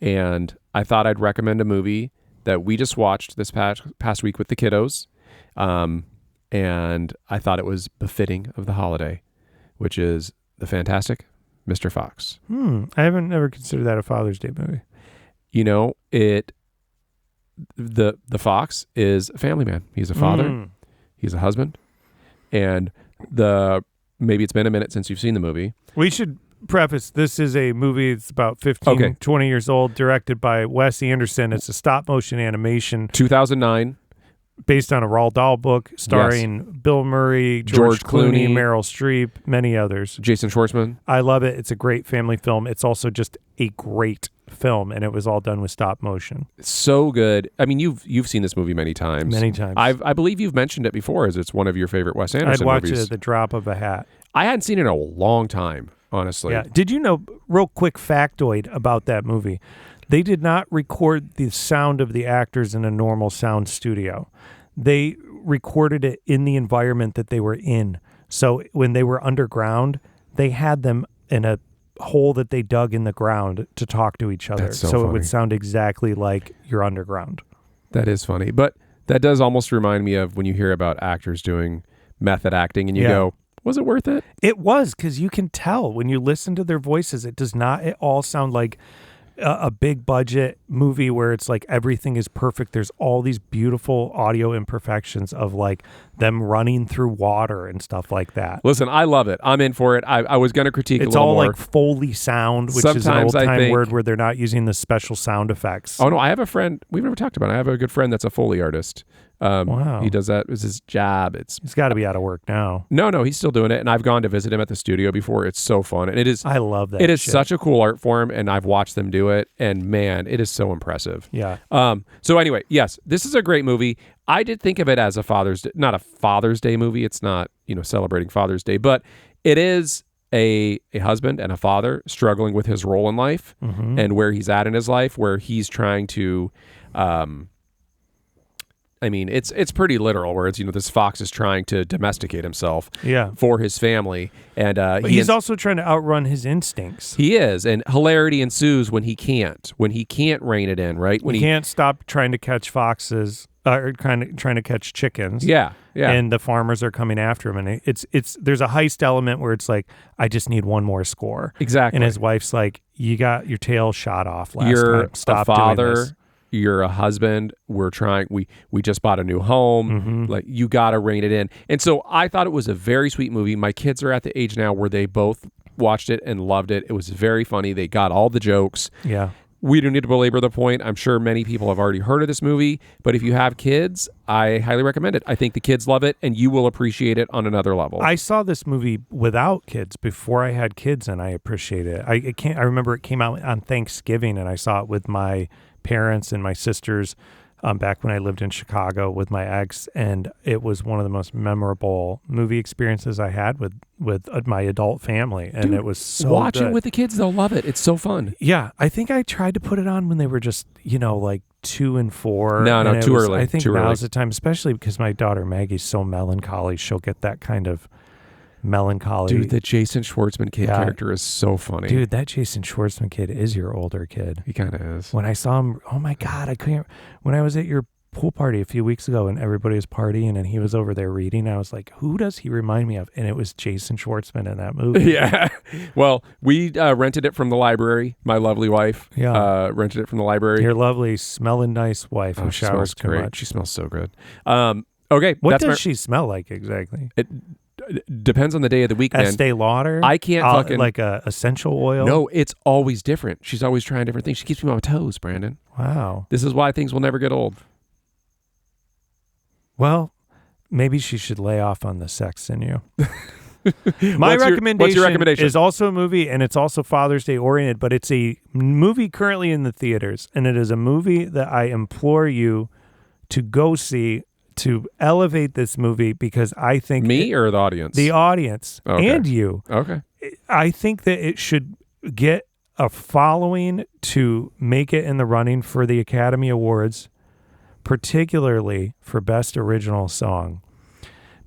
and I thought I'd recommend a movie that we just watched this past week with the kiddos, and I thought it was befitting of the holiday, which is the fantastic Mr. Fox. I haven't ever considered that a Father's Day movie. The Fox is a family man. He's a father. He's a husband. And maybe it's been a minute since you've seen the movie. We should preface, this is a movie that's about 15, 20 years old, directed by Wes Anderson. It's a stop motion animation. 2009. Based on a Roald Dahl book, starring Bill Murray, George Clooney, Meryl Streep, many others. Jason Schwartzman. I love it. It's a great family film. It's also just a great film, and it was all done with stop motion. So good. I mean, you've seen this movie many times. Many times. I believe you've mentioned it before as it's one of your favorite Wes Anderson movies. I'd watch movies. it at the drop of a hat. I hadn't seen it in a long time, honestly. Yeah. Did you know, real quick factoid about that movie, they did not record the sound of the actors in a normal sound studio. They recorded it in the environment that they were in. So when they were underground, they had them in a hole that they dug in the ground to talk to each other. That's so funny. It would sound exactly like you're underground. That is funny. But that does almost remind me of when you hear about actors doing method acting and you go, was it worth it? It was, because you can tell when you listen to their voices, it does not at all sound like a big budget movie where it's like everything is perfect. There's all these beautiful audio imperfections of like them running through water and stuff like that. Listen, I love it. I'm in for it. I was going to critique it a little more. It's all like Foley sound, which is an old-time word where they're not using the special sound effects. Oh, no, I have a friend. We've never talked about it. I have a good friend that's a Foley artist. Wow. He does that. It's his job. He's got to be out of work now. No, he's still doing it. And I've gone to visit him at the studio before. It's so fun. And it is. I love that. It is such a cool art form. And I've watched them do it. And man, it is so impressive. Yeah. So anyway, yes, this is a great movie. I did think of it as not a Father's Day movie. It's not, celebrating Father's Day, but it is a husband and a father struggling with his role in life and where he's at in his life, where he's trying to, I mean, it's pretty literal, where it's, this fox is trying to domesticate himself for his family. And but he's also trying to outrun his instincts. He is. And hilarity ensues when he can't rein it in, right? When he can't stop trying to catch foxes, or trying to catch chickens. Yeah. And the farmers are coming after him. And it's there's a heist element where it's like, I just need one more score. Exactly. And his wife's like, you got your tail shot off last You're time. Stop a father. doing this. You're a husband. We're trying. We just bought a new home. Mm-hmm. Like, you got to rein it in. And so I thought it was a very sweet movie. My kids are at the age now where they both watched it and loved it. It was very funny. They got all the jokes. Yeah. We don't need to belabor the point. I'm sure many people have already heard of this movie, but if you have kids, I highly recommend it. I think the kids love it, and you will appreciate it on another level. I saw this movie without kids before I had kids, and I appreciate it. I remember it came out on Thanksgiving, and I saw it with my parents and my sisters back when I lived in Chicago with my ex, and it was one of the most memorable movie experiences I had with my adult family, and it was so watch good. It with the kids; they'll love it. It's so fun. Yeah, I think I tried to put it on when they were just like 2 and 4. No, too early. I think too now's early. the time, especially because my daughter Maggie's so melancholy. She'll get that kind of melancholy. Dude, the Jason Schwartzman kid character is so funny. Dude, that Jason Schwartzman kid is your older kid. He kind of is. When I saw him, oh my God, I couldn't. When I was at your pool party a few weeks ago and everybody was partying and he was over there reading, I was like, who does he remind me of? And it was Jason Schwartzman in that movie. Yeah. Well, we rented it from the library. My lovely wife rented it from the library. Your lovely, smelling nice wife who showers too much. She smells so good. Okay. What does she smell like exactly? It depends on the day of the week, man. Estee Lauder? I can't fucking... Like a essential oil? No, it's always different. She's always trying different things. She keeps me on my toes, Brandon. Wow. This is why things will never get old. Well, maybe she should lay off on the sex in you. What's your recommendation? Is also a movie, and it's also Father's Day oriented, but it's a movie currently in the theaters, and it is a movie that I implore you to go see, to elevate this movie, because I think... Me or the audience? The audience. Okay. And you. Okay. I think that it should get a following to make it in the running for the Academy Awards, particularly for Best Original Song,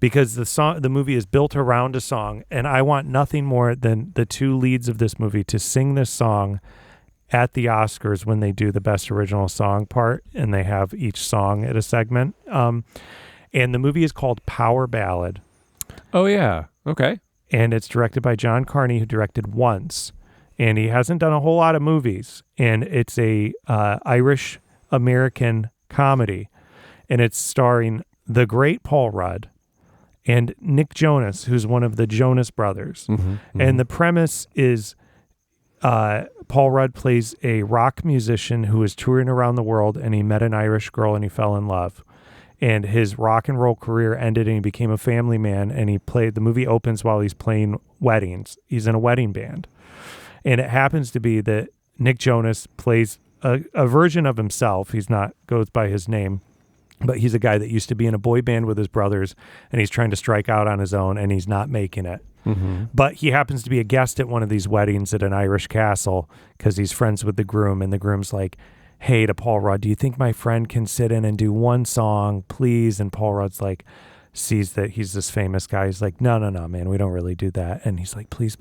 because the movie is built around a song, and I want nothing more than the two leads of this movie to sing this song at the Oscars when they do the Best Original Song part, and they have each song at a segment. And the movie is called Power Ballad. Oh, yeah. Okay. And it's directed by John Carney, who directed Once. And he hasn't done a whole lot of movies. And it's a Irish-American comedy. And it's starring the great Paul Rudd and Nick Jonas, who's one of the Jonas Brothers. Mm-hmm, mm-hmm. And the premise is Paul Rudd plays a rock musician who is touring around the world, and he met an Irish girl and he fell in love. And his rock and roll career ended and he became a family man, and the movie opens while he's playing weddings. He's in a wedding band. And it happens to be that Nick Jonas plays a version of himself. Goes by his name, but he's a guy that used to be in a boy band with his brothers, and he's trying to strike out on his own, and he's not making it. Mm-hmm. But he happens to be a guest at one of these weddings at an Irish castle because he's friends with the groom, and the groom's like, hey, to Paul Rudd, do you think my friend can sit in and do one song, please? And Paul Rudd's like, sees that he's this famous guy. He's like, no, man, we don't really do that. And he's like, please.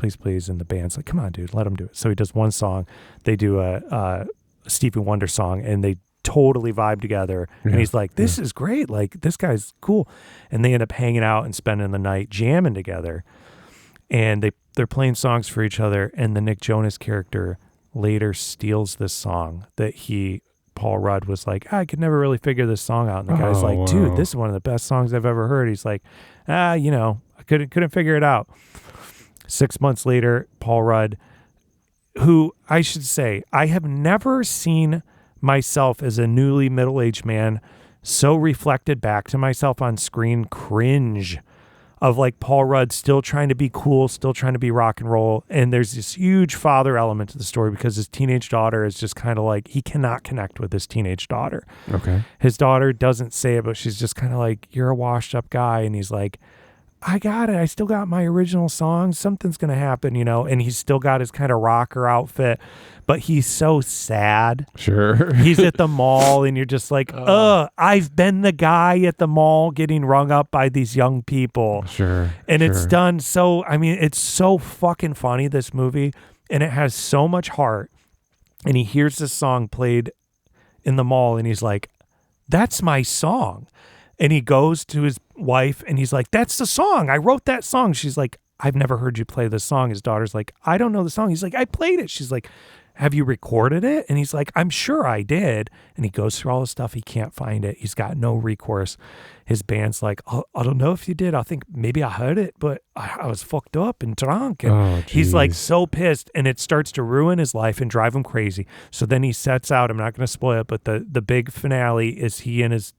And the band's like, come on, dude, let him do it. So he does one song. They do a Stevie Wonder song, and they totally vibe together. Yeah. And he's like, this is great. Like, this guy's cool. And they end up hanging out and spending the night jamming together. And they're playing songs for each other. And the Nick Jonas character later steals this song that Paul Rudd was like, I could never really figure this song out. And the guy's like, dude, this is one of the best songs I've ever heard. He's like, I couldn't figure it out. 6 months later, Paul Rudd, who I should say, I have never seen myself as a newly middle-aged man so reflected back to myself on screen cringe of like Paul Rudd still trying to be cool, still trying to be rock and roll. And there's this huge father element to the story because his teenage daughter is just kind of like, he cannot connect with his teenage daughter. Okay. His daughter doesn't say it, but she's just kind of like, you're a washed up guy. And he's like, I got it. I still got my original song. Something's going to happen, you know, and he's still got his kind of rocker outfit, but he's so sad. Sure. He's at the mall and you're just like, I've been the guy at the mall getting rung up by these young people. Sure. And it's done so, I mean, it's so fucking funny, this movie, and it has so much heart. And he hears this song played in the mall and he's like, that's my song. And he goes to his wife and he's like, that's the song. I wrote that song. She's like, I've never heard you play this song. His daughter's like, I don't know the song. He's like, I played it. She's like, have you recorded it? And he's like, I'm sure I did. And he goes through all the stuff. He can't find it. He's got no recourse. His band's like, I don't know if you did. I think maybe I heard it, but I was fucked up and drunk. And he's like so pissed, and it starts to ruin his life and drive him crazy. So then he sets out. I'm not going to spoil it, but the big finale is he and his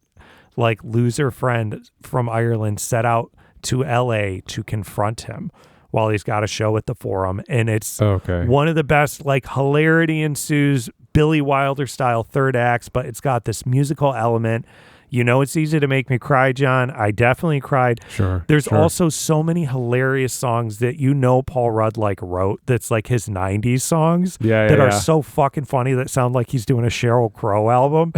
like loser friend from Ireland set out to LA to confront him while he's got a show at the Forum. And it's one of the best, like, hilarity ensues, Billy Wilder style third acts, but it's got this musical element. You know, it's easy to make me cry, John. I definitely cried. Sure. There's also so many hilarious songs that Paul Rudd like wrote that's like his 90s songs that are so fucking funny that sound like he's doing a Sheryl Crow album.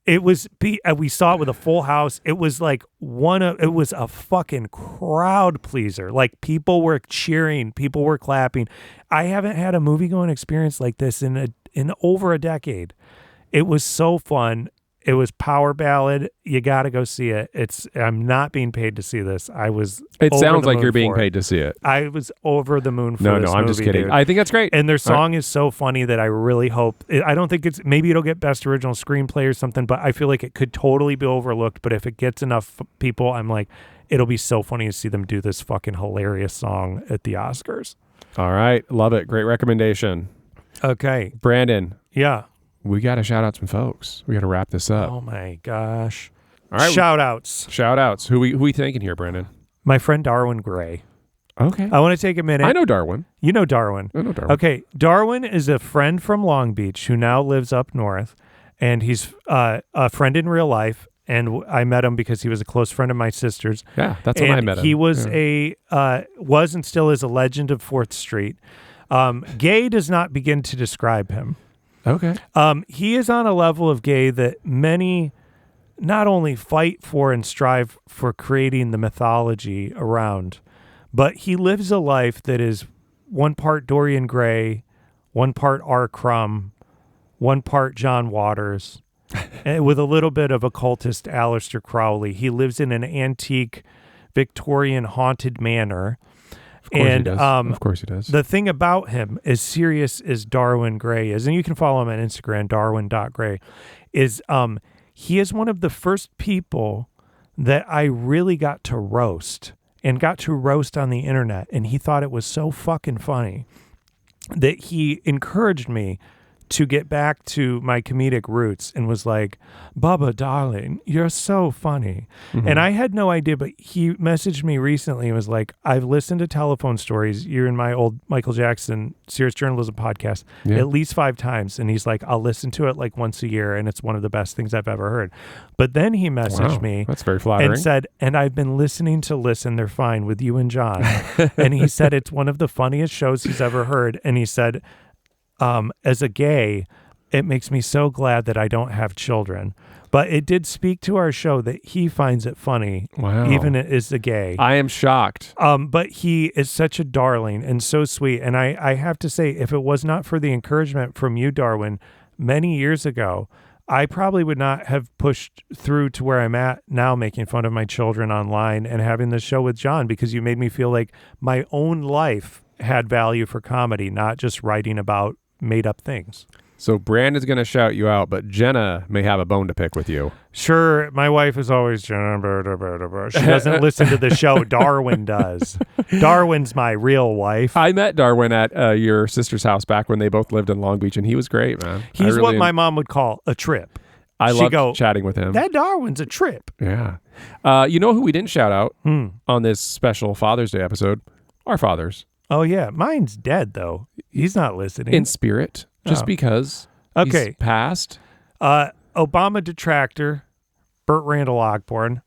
We saw it with a full house. It was like it was a fucking crowd pleaser. Like, people were cheering, people were clapping. I haven't had a movie going experience like this in over a decade. It was so fun. It was power ballad. You got to go see it. I'm not being paid to see this. It sounds like you're being paid to see it. I was over the moon for this movie. I'm just kidding. Dude. I think that's great. And their song is so funny that I really hope. I don't think maybe it'll get best original screenplay or something, but I feel like it could totally be overlooked. But if it gets enough people, I'm like, it'll be so funny to see them do this fucking hilarious song at the Oscars. All right. Love it. Great recommendation. Okay. Brandon. Yeah. We got to shout out some folks. We got to wrap this up. Oh my gosh. All right. Shout outs. Who we thinking here, Brandon? My friend Darwin Gray. Okay. I want to take a minute. I know Darwin. You know Darwin. I know Darwin. Okay. Darwin is a friend from Long Beach who now lives up north, and he's a friend in real life. And I met him because he was a close friend of my sister's. Yeah, that's when I met him. He was was and still is a legend of 4th Street. Gay does not begin to describe him. Okay. He is on a level of gay that many not only fight for and strive for creating the mythology around, but he lives a life that is one part Dorian Gray, one part R. Crumb, one part John Waters, and with a little bit of occultist Aleister Crowley. He lives in an antique Victorian haunted manor. Of course he does. The thing about him, as serious as Darwin Gray is, and you can follow him on Instagram, darwin.gray, is he is one of the first people that I really got to roast on the internet. And he thought it was so fucking funny that he encouraged me to get back to my comedic roots and was like, Bubba, darling, you're so funny. Mm-hmm. And I had no idea, but he messaged me recently and was like, I've listened to Telephone Stories. You're in my old Michael Jackson Serious Journalism podcast at least 5 times. And he's like, I'll listen to it like once a year, and it's one of the best things I've ever heard. But then he messaged me. That's very flattering. And said, and I've been listening to Listen, They're Fine with you and John. And he said it's one of the funniest shows he's ever heard. And he said, as a gay, it makes me so glad that I don't have children. But it did speak to our show that he finds it funny, even as a gay. I am shocked. But he is such a darling and so sweet. And I have to say, if it was not for the encouragement from you, Darwin, many years ago, I probably would not have pushed through to where I'm at now, making fun of my children online and having this show with John, because you made me feel like my own life had value for comedy, not just writing about made up things. So Brandon's going to shout you out, but Jenna may have a bone to pick with you. Sure. My wife is always Jenna. She doesn't listen to the show. Darwin does. Darwin's my real wife. I met Darwin at your sister's house back when they both lived in Long Beach, and he was great, man. He's what my mom would call a trip. I love chatting with him. That Darwin's a trip. Yeah. You know who we didn't shout out on this special Father's Day episode? Our fathers. Oh, yeah. Mine's dead, though. He's not listening. In spirit, just because he's passed. Obama detractor, Burt Randall Ogborn.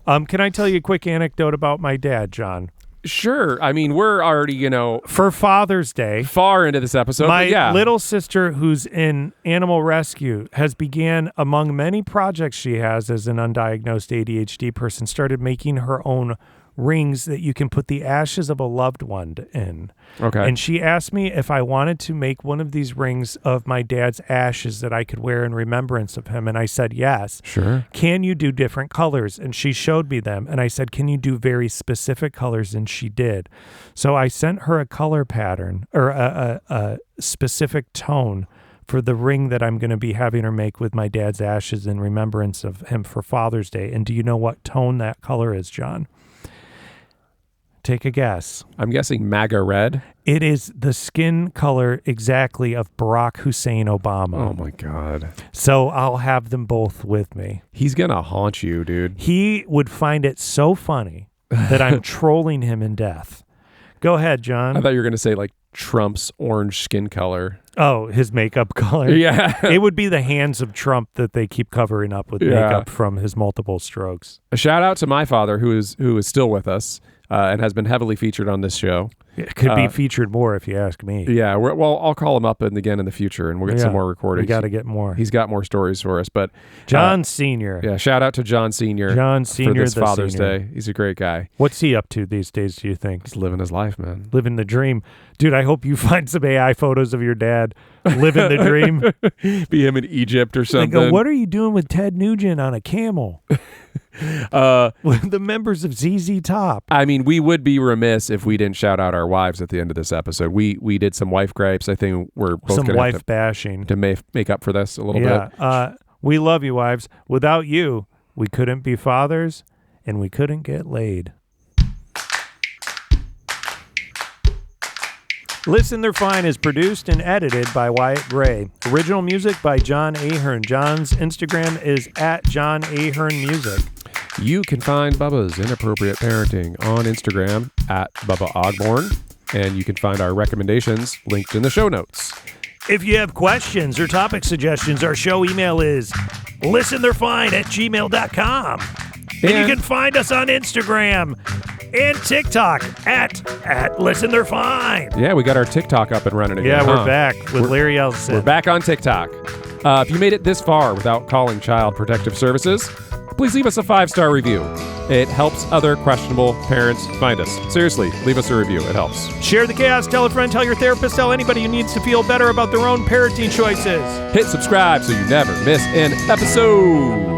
Can I tell you a quick anecdote about my dad, John? Sure. I mean, we're already, for Father's Day, far into this episode. My little sister, who's in animal rescue, has began, among many projects she has as an undiagnosed ADHD person, started making her own rings that you can put the ashes of a loved one in. Okay. And she asked me if I wanted to make one of these rings of my dad's ashes that I could wear in remembrance of him. And I said, yes. Sure. Can you do different colors? And she showed me them. And I said, can you do very specific colors? And she did. So I sent her a color pattern or a specific tone for the ring that I'm going to be having her make with my dad's ashes in remembrance of him for Father's Day. And do you know what tone that color is, John? Take a guess. I'm guessing MAGA red. It is the skin color exactly of Barack Hussein Obama. Oh, my God. So I'll have them both with me. He's going to haunt you, dude. He would find it so funny that I'm trolling him in death. Go ahead, John. I thought you were going to say, like, Trump's orange skin color. Oh, his makeup color? Yeah. It would be the hands of Trump that they keep covering up with makeup from his multiple strokes. A shout out to my father, who is still with us. And has been heavily featured on this show. It could be featured more if you ask me. Yeah, well, I'll call him up again in the future, and we'll get some more recordings. We got to get more. He's got more stories for us. But John Sr. Yeah, shout out to John Sr. John Sr. for this the Father's Senior. Day. He's a great guy. What's he up to these days, do you think? He's living his life, man. Living the dream. Dude, I hope you find some AI photos of your dad living the dream. Be him in Egypt or something. They go, what are you doing with Ted Nugent on a camel? With the members of ZZ Top. I mean, we would be remiss if we didn't shout out our wives at the end of this episode. We did some wife gripes. I think we're both some gonna wife have bashing to make up for this a little bit. We love you, wives. Without you, we couldn't be fathers, and we couldn't get laid. Listen, They're Fine is produced and edited by Wyatt Gray. Original music by John Ahern. John's Instagram is @JohnAhernMusic. You can find Bubba's Inappropriate Parenting on Instagram @BubbaOgborn, and you can find our recommendations linked in the show notes. If you have questions or topic suggestions, our show email is listenthey'refine@gmail.com. And you can find us on Instagram and TikTok at listenthey'refine. Yeah, we got our TikTok up and running again. Yeah, we're back with Larry Ellison. We're back on TikTok. If you made it this far without calling Child Protective Services, please leave us a 5-star review. It helps other questionable parents find us. Seriously, leave us a review. It helps. Share the chaos. Tell a friend. Tell your therapist. Tell anybody who needs to feel better about their own parenting choices. Hit subscribe so you never miss an episode.